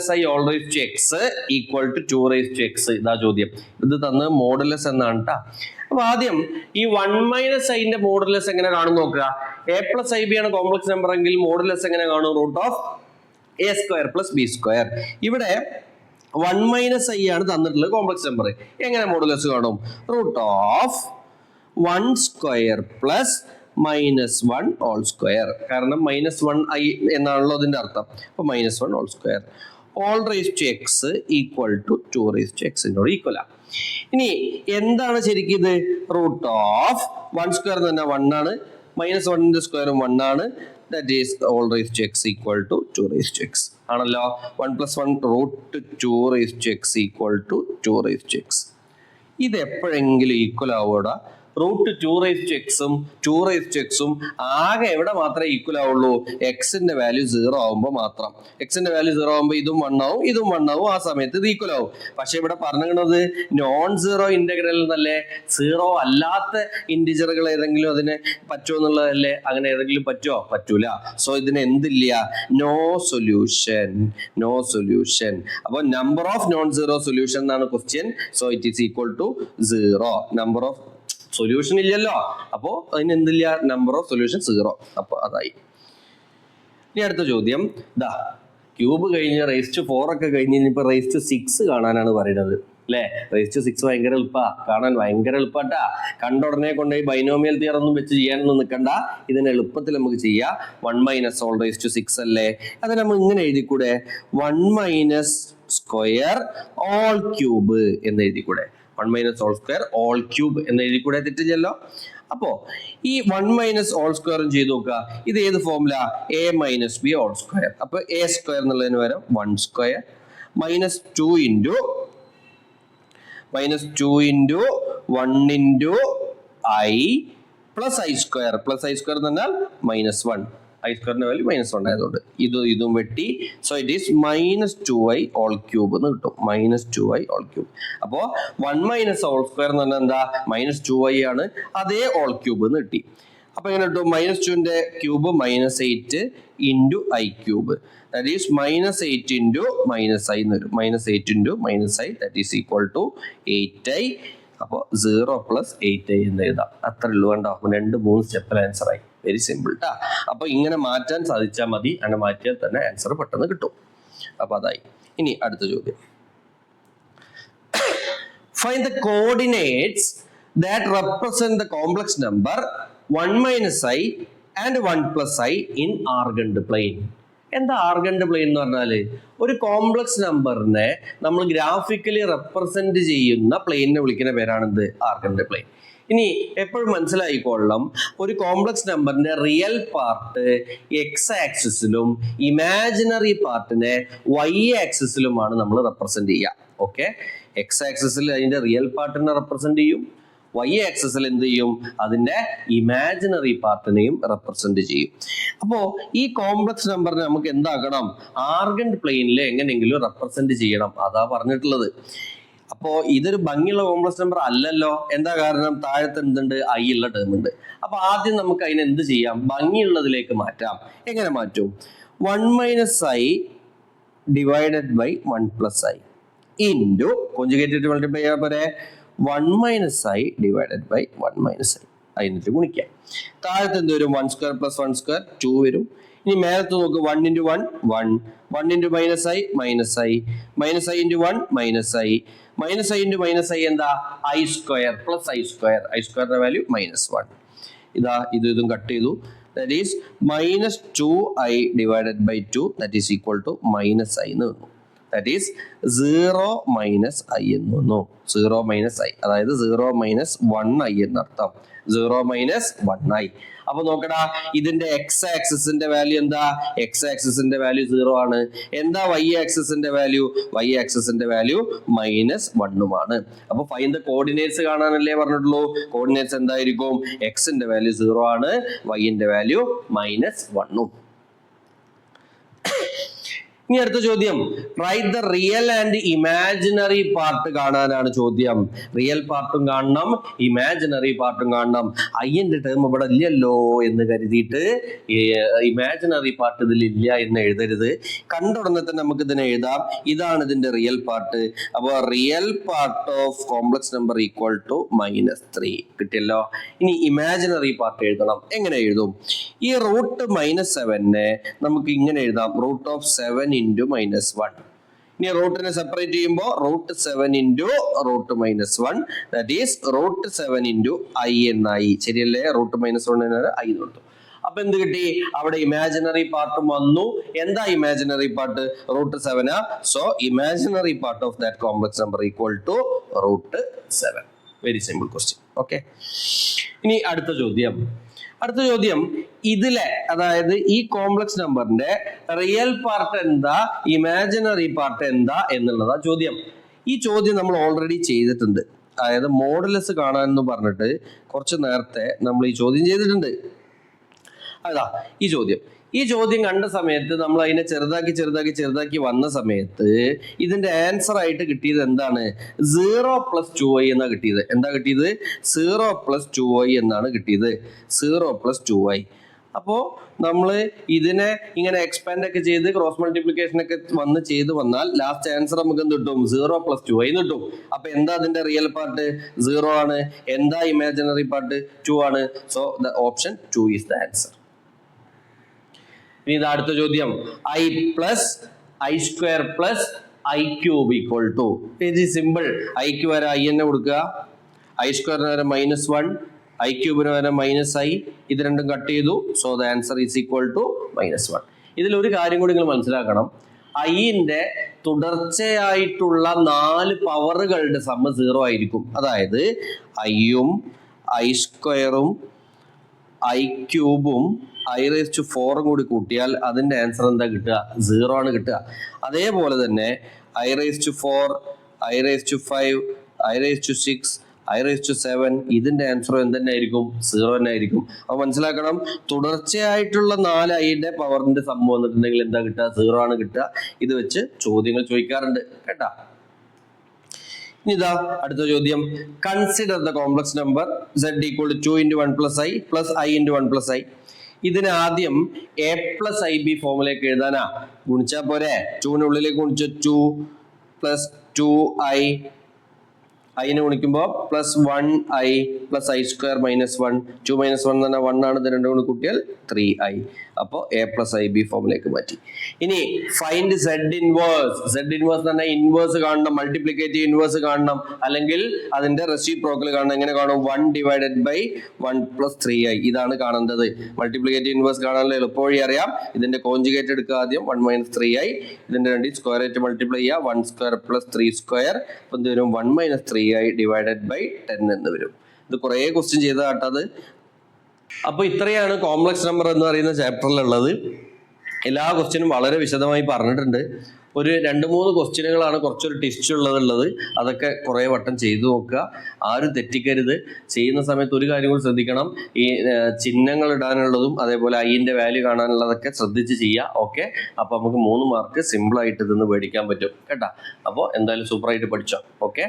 - i all raised to x equal to 2 raised to x. ഇതാ ചോദ്യം. ഇത് തന്ന് മോഡുലസ് എന്നാണ് ട്ടാ. അപ്പൊ ആദ്യം ഈ 1 - iന്റെ മോഡുലസ് എങ്ങനെ കാണും നോക്കുക. a+ib ആണ് കോംപ്ലക്സ് നമ്പർ എങ്കിൽ മോഡുലസ് എങ്ങനെ കാണും? Root of a² + b². ഇവിടെ 1 - i ആണ് തന്നിട്ടുള്ളത് കോംപ്ലക്സ് നമ്പർ. എങ്ങനെ മോഡുലസ് കാണും? Root of 1² + -1 whole square. കാരണം -1i എന്നാണല്ലോ അതിന്റെ അർത്ഥം. അപ്പൊ -1 whole square all raise to x equal to 2 raised to x equal ആണ്. ഇനി എന്താണ് ശരിക്കും ഇത്? റൂട്ട് ഓഫ് 1² തന്നെ 1 ആണ്, -1ന്റെ സ്ക്വയറും 1 ആണ്. That is all raised to x equal to 2 raised to x. ആണല്ലോ. 1 + 1 √2 raised to x equal to 2 raised to x. ഇത് എപ്പോഴെങ്കിലും ഈക്വൽ ആവൂടാ? √2 raised to x ഉം 2 raised to x ഉം ആകെ എവിടെ മാത്രമേ ഈക്വൽ ആവുള്ളൂ? എക്സിന്റെ വാല്യൂ 0 ആവുമ്പോൾ മാത്രം. എക്സിന്റെ വാല്യൂ 0 ആവുമ്പോൾ ഇതും 1 ആവും, ഇതും 1 ആവും. ആ സമയത്ത് ഇത് ഈക്വൽ ആവും. പക്ഷെ ഇവിടെ പറഞ്ഞത് നോൺ സീറോ ഇന്റഗ്രൽ എന്നല്ലേ? സീറോ അല്ലാത്ത ഇന്റിജറുകൾ ഏതെങ്കിലും അതിന് പറ്റുമോ എന്നുള്ളതല്ലേ? അങ്ങനെ ഏതെങ്കിലും പറ്റുമോ? പറ്റൂല. സോ ഇതിന് എന്തില്ല? No solution. No solution. അപ്പൊ number of non zero solution എന്നാണ് question. So it is equal to 0. Number of solution ഇല്ലല്ലോ, അപ്പോ അതിന് എന്തില്ല? Number of solution 0. അപ്പൊ അതായി. ഇനി അടുത്ത ചോദ്യം ദാ ക്യൂബ് കഴിഞ്ഞ് റേസ് ടു 4 ഒക്കെ കഴിഞ്ഞ് ഇനിയിപ്പോ റേസ് ടു 6 കാണാനാണ് പറയുന്നത് അല്ലെ? റേസ് ടു 6 ഭയങ്കര എളുപ്പാ, കാണാൻ ഭയങ്കര എളുപ്പാട്ടാ. കണ്ട ഉടനെ കൊണ്ടുപോയി ബൈനോമിയൽ തിയറം ഒന്നും വെച്ച് ചെയ്യാനൊന്നും നിൽക്കണ്ട. ഇതിന് എളുപ്പത്തിൽ നമുക്ക് ചെയ്യാം. 1 - all raised to 6 അല്ലേ? അത് നമ്മൾ ഇങ്ങനെ എഴുതിക്കൂടെ? 1 - square all cube എന്ന് എഴുതിക്കൂടെ? 1 - all square all cube എന്ന് എഴുതിക്കൂടെ? തെറ്റില്ലല്ലോ. അപ്പോ ഈ 1 - all square ചെയ്ത് നോക്കുക. ഇത് ഏത് formula? a - b all square. അപ്പൊ a² എന്നുള്ളതിന് പകരം 1² -2 * -2 * 1 * i + i². + i² എന്ന് പറഞ്ഞാൽ -1. i²ന്റെ വാല്യൂ -1 ആയതുകൊണ്ട് ഇതും വെട്ടി. So it is -2i all cube എന്ന് കിട്ടും. -2i all cube. അപ്പോ 1 - all square എന്ന് പറഞ്ഞാൽ എന്താ? -2i ആണ്. അതേ all cube എന്ന് കിട്ടി. അപ്പൊ എങ്ങനെ കിട്ടും? -2ന്റെ cube -8 * i³. That is -8 * -i എന്ന് വരും. -8 * -i that is equal to 8i. അപ്പൊ 0 + 8i എന്ന് എഴുതാം. അത്ര ഉള്ളൂ. കണ്ടോ? 2-3 സ്റ്റെപ്പിൽ ആൻസർ ആയി. വെരി സിമ്പിൾ ട്ടാ. അപ്പൊ ഇങ്ങനെ മാറ്റാൻ സാധിച്ചാൽ മതി. അങ്ങനെ മാറ്റിയാൽ തന്നെ ആൻസർ പെട്ടെന്ന് കിട്ടും. അപ്പൊ അതായി. ഇനി അടുത്ത ചോദ്യം. Find the coordinates that represent the complex number 1 - i and 1 + i in argand plane. എന്താ ആർഗണ്ട് പ്ലെയിൻ എന്ന് പറഞ്ഞാല്? ഒരു കോംപ്ലക്സ് നമ്പറിനെ നമ്മൾ ഗ്രാഫിക്കലി റെപ്രസെന്റ് ചെയ്യുന്ന പ്ലെയിനിനെ വിളിക്കുന്ന പേരാണിത് ആർഗണ്ട് പ്ലെയിൻ. ഇനി എപ്പോഴും മനസ്സിലായിക്കൊള്ളാം, ഒരു കോംപ്ലക്സ് നമ്പറിന്റെ റിയൽ പാർട്ട് എക്സ് ആക്സിസിലും ഇമാജിനറി പാർട്ടിനെ വൈ ആക്സിസിലുമാണ് നമ്മൾ റെപ്രസെന്റ് ചെയ്യുക. ഓക്കെ, എക്സ് ആക്സിസിൽ അതിന്റെ റിയൽ പാർട്ടിനെ റെപ്രസെന്റ് ചെയ്യും, വൈ ആക്സിസിൽ എന്ത് ചെയ്യും? അതിന്റെ ഇമാജിനറി പാർട്ടിനെയും റെപ്രസെന്റ് ചെയ്യും. അപ്പോ ഈ കോംപ്ലക്സ് നമ്പറിനെ നമുക്ക് എന്താക്കണം? ആർഗണ്ട് പ്ലെയിനിൽ എങ്ങനെയെങ്കിലും റെപ്രസെന്റ് ചെയ്യണം. അതാ പറഞ്ഞിട്ടുള്ളത്. അപ്പോ ഇതൊരു ഭംഗിയുള്ള കോംപ്ലക്സ് നമ്പർ അല്ലല്ലോ. എന്താ കാരണം? താഴത്ത് എന്തുണ്ട്? ഐ ഉള്ള ടേം ഉണ്ട്. അപ്പൊ ആദ്യം നമുക്ക് അതിനെ എന്ത് ചെയ്യാം? ഭംഗിയുള്ളതിലേക്ക് മാറ്റാം. എങ്ങനെ മാറ്റും? 1 - i divided by 1 + i into conjugate multiply ചെയ്യാൻ പോരെ 1 - i ഡിവൈഡഡ് ബൈ 1 - i. അതിനിട്ട് ഗുണിക്കാം. താഴത്ത് എന്ത് വരും? 1² + 1² 2 വരും. ഇനി മേലത്ത് നോക്ക്. 1 × 1 1 1 × -i -i -i × 1 -i -i -i എന്താ? i² + i². i²ന്റെ വാല്യൂ -1. ഇതാ ഇതും കട്ട് ചെയ്തു. That is -2i divided by 2 that is equal to -i എന്ന് വന്നു. That is 0 - i എന്ന് വന്നു. 0 - i അതായത് 0 - 1i എന്നർത്ഥം. 0 - 1i. അപ്പൊ നോക്കടാ, ഇതിന്റെ എക്സ് ആക്സിസിന്റെ വാല്യൂ എന്താ? എക്സ് ആക്സിസിന്റെ വാല്യൂ 0 ആണ്. എന്താ വൈ ആക്സിസിന്റെ വാല്യൂ? വൈ ആക്സിസിന്റെ വാല്യൂ -1 അപ്പൊ ഫൈൻഡ് ദ കോർഡിനേറ്റ്സ് കാണാനല്ലേ പറഞ്ഞിട്ടുള്ളൂ. കോർഡിനേറ്റ്സ് എന്തായിരിക്കും? എക്സിന്റെ വാല്യൂ 0 ആണ്, വൈന്റെ വാല്യൂ -1. ഇനി അടുത്ത ചോദ്യം, write the real and imaginary part കാണാനാണ് ചോദ്യം. റിയൽ പാർട്ടും കാണണം, ഇമാജിനറി പാർട്ടും കാണണം. ഐന്റെ ടേം ഇവിടെ ഇല്ലല്ലോ എന്ന് കരുതിയിട്ട് ഇമാജിനറി പാർട്ട് ഇതിൽ ഇല്ല എന്ന് എഴുതരുത്. കണ്ടുടനെ തന്നെ നമുക്ക് ഇതിനെ എഴുതാം. ഇതാണ് ഇതിന്റെ റിയൽ പാർട്ട്. അപ്പോൾ real part of complex number equal to -3 കിട്ടിയല്ലോ. ഇനി ഇമാജിനറി പാർട്ട് എഴുതണം. എങ്ങനെ എഴുതും? ഈ √-7 നമുക്ക് ഇങ്ങനെ എഴുതാം, √7 × -1. ഇനി റൂട്ടിനെ സെപ്പറേറ്റ് ചെയ്യുമ്പോൾ √7 × √-1 ദാറ്റ് ഈസ് √7 × I എന്നായി. ശരിയല്ലേ? √-1 I കൊടുത്തു. അപ്പൊ എന്ത് കിട്ടി? അവിടെ ഇമാജിനറി പാർട്ടും വന്നു. എന്താ imaginary part? √7. So imaginary part of that complex number equal to √7. Very simple question. Okay. ഇനി അടുത്ത ചോദ്യം ഇതിലെ, അതായത് ഈ കോംപ്ലക്സ് നമ്പറിന്റെ റിയൽ പാർട്ട് എന്താ, ഇമാജിനറി പാർട്ട് എന്താ എന്നുള്ളതാ ചോദ്യം. ഈ ചോദ്യം നമ്മൾ ഓൾറെഡി ചെയ്തിട്ടുണ്ട്. അതായത് മോഡുലസ് കാണാൻ എന്ന് പറഞ്ഞിട്ട് കുറച്ച് നേരത്തെ നമ്മൾ ഈ ചോദ്യം ചെയ്തിട്ടുണ്ട്. അതാ ഈ ചോദ്യം കണ്ട സമയത്ത് നമ്മൾ അതിനെ ചെറുതാക്കി വന്ന സമയത്ത് ഇതിന്റെ ആൻസർ ആയിട്ട് കിട്ടിയത് എന്താണ്? 0 + 2i എന്നാ കിട്ടിയത്. എന്താ കിട്ടിയത്? 0 + 2i എന്നാണ് കിട്ടിയത്. 0 + 2i. അപ്പോ നമ്മൾ ഇതിനെ ഇങ്ങനെ എക്സ്പാൻഡ് ഒക്കെ ചെയ്ത് ക്രോസ് മൾട്ടിപ്ലിക്കേഷൻ ഒക്കെ ചെയ്ത് വന്നാൽ ലാസ്റ്റ് ആൻസർ നമുക്ക് എന്ത് കിട്ടും? 0 + 2i കിട്ടും. അപ്പൊ എന്താ അതിന്റെ റിയൽ പാർട്ട്? 0 ആണ്. എന്താ ഇമാജിനറി പാർട്ട്? 2 ആണ്. So the option 2 is the answer. ഇനി ഇത് അടുത്ത ചോദ്യം, i + i² + i³ equal to. Very simple. iക്ക് വരെ i തന്നെ കൊടുക്കുക, i² വരെ -1, i³ വരെ -i. ഇത് രണ്ടും കട്ട് ചെയ്തു. So the answer is equal to -1. ഇതിൽ ഒരു കാര്യം കൂടി നിങ്ങൾ മനസ്സിലാക്കണം. ഐന്റെ തുടർച്ചയായിട്ടുള്ള 4 പവറുകളുടെ സമ്മ 0 ആയിരിക്കും. അതായത് i-ഉം i²ഉം i³ i⁴ കൂടി കൂട്ടിയാൽ അതിന്റെ ആൻസർ എന്താ കിട്ടുക? 0 ആണ് കിട്ടുക. അതേപോലെ തന്നെ i⁴, i⁵, i�6, i�7 ഇതിന്റെ ആൻസർ എന്തെന്നെ ആയിരിക്കും? 0 തന്നെ ആയിരിക്കും. അപ്പൊ മനസ്സിലാക്കണം, തുടർച്ചയായിട്ടുള്ള 4 ഐയുടെ പവറിന്റെ സമ്മ വന്നിട്ടുണ്ടെങ്കിൽ എന്താ കിട്ടുക? 0 ആണ് കിട്ടുക. ഇത് വെച്ച് ചോദ്യങ്ങൾ ചോദിക്കാറുണ്ട് കേട്ടാ. ഇതാ അടുത്ത ചോദ്യം, consider the complex number z = 2 × 1 + i + i × 1 + i. ഇതിന് ആദ്യം a + ib ഫോമിലേക്ക് എഴുതാനാ. ഗുണിച്ചാ പോരെ? 2-നുള്ളിലേക്ക് ഗുണിച്ച 2 + 2i, ഐനെ ഗുണിക്കുമ്പോൾ +1i + i² - 1. 2 - 1 എന്ന് പറഞ്ഞാൽ 1 ആണ്. ഇത് രണ്ടും കൂടി കൂട്ടിയാൽ 3i. അപ്പോൾ a + ib ഫോമിലേക്ക് മാറ്റി. ഇനി find z inverse. z inverse എന്ന് പറഞ്ഞാൽ ഇൻവേഴ്സ് കാണണം, മൾട്ടിപ്ലിക്കേറ്റീവ് ഇൻവേഴ്സ് കാണണം, അല്ലെങ്കിൽ അതിന്റെ റെസിപ്രോക്കൽ കാണണം. എങ്ങനെ കാണും? 1 / 1 + 3i. ഇതാണ് കാണേണ്ടത്. മൾട്ടിപ്ലിക്കേറ്റീവ് ഇൻവേഴ്സ് കാണാനുള്ള എളുപ്പവഴി അറിയാം. ഇതിന്റെ കോൺജുഗേറ്റ് എടുക്കുക ആദ്യം, 1 - 3i. ഇതിന്റെ രണ്ട് സ്ക്വയർ ആയിട്ട് മൾട്ടിപ്ലൈ ചെയ്യുക, 1² + 3². അപ്പൊ എന്ത് വരും? 1 - 3i / 10 എന്ന് വരും. ഇത് കുറെ ക്വസ്റ്റ്യൻ ചെയ്ത കേട്ടത്. അപ്പൊ ഇത്രയാണ് കോംപ്ലക്സ് നമ്പർ എന്ന് പറയുന്ന ചാപ്റ്ററിലുള്ളത്. എല്ലാ ക്വസ്റ്റ്യനും വളരെ വിശദമായി പറഞ്ഞിട്ടുണ്ട്. ഒരു 2-3 ക്വസ്റ്റ്യനുകളാണ് കുറച്ചൊരു ടിസ്റ്റ് ഉള്ളത്. അതൊക്കെ കുറെ വട്ടം ചെയ്തു നോക്കുക. ആരും തെറ്റിക്കരുത്. ചെയ്യുന്ന സമയത്ത് ഒരു കാര്യം കൂടി ശ്രദ്ധിക്കണം, ഈ ചിഹ്നങ്ങൾ ഇടാനുള്ളതും അതേപോലെ ഐന്റെ വാല്യൂ കാണാനുള്ളതൊക്കെ ശ്രദ്ധിച്ച് ചെയ്യുക. ഓക്കെ. അപ്പൊ നമുക്ക് 3 മാർക്ക് സിമ്പിൾ ആയിട്ട് ഇതൊന്ന് മേടിക്കാൻ പറ്റും കേട്ടാ. അപ്പോൾ എന്തായാലും സൂപ്പറായിട്ട് പഠിച്ചോ. ഓക്കെ.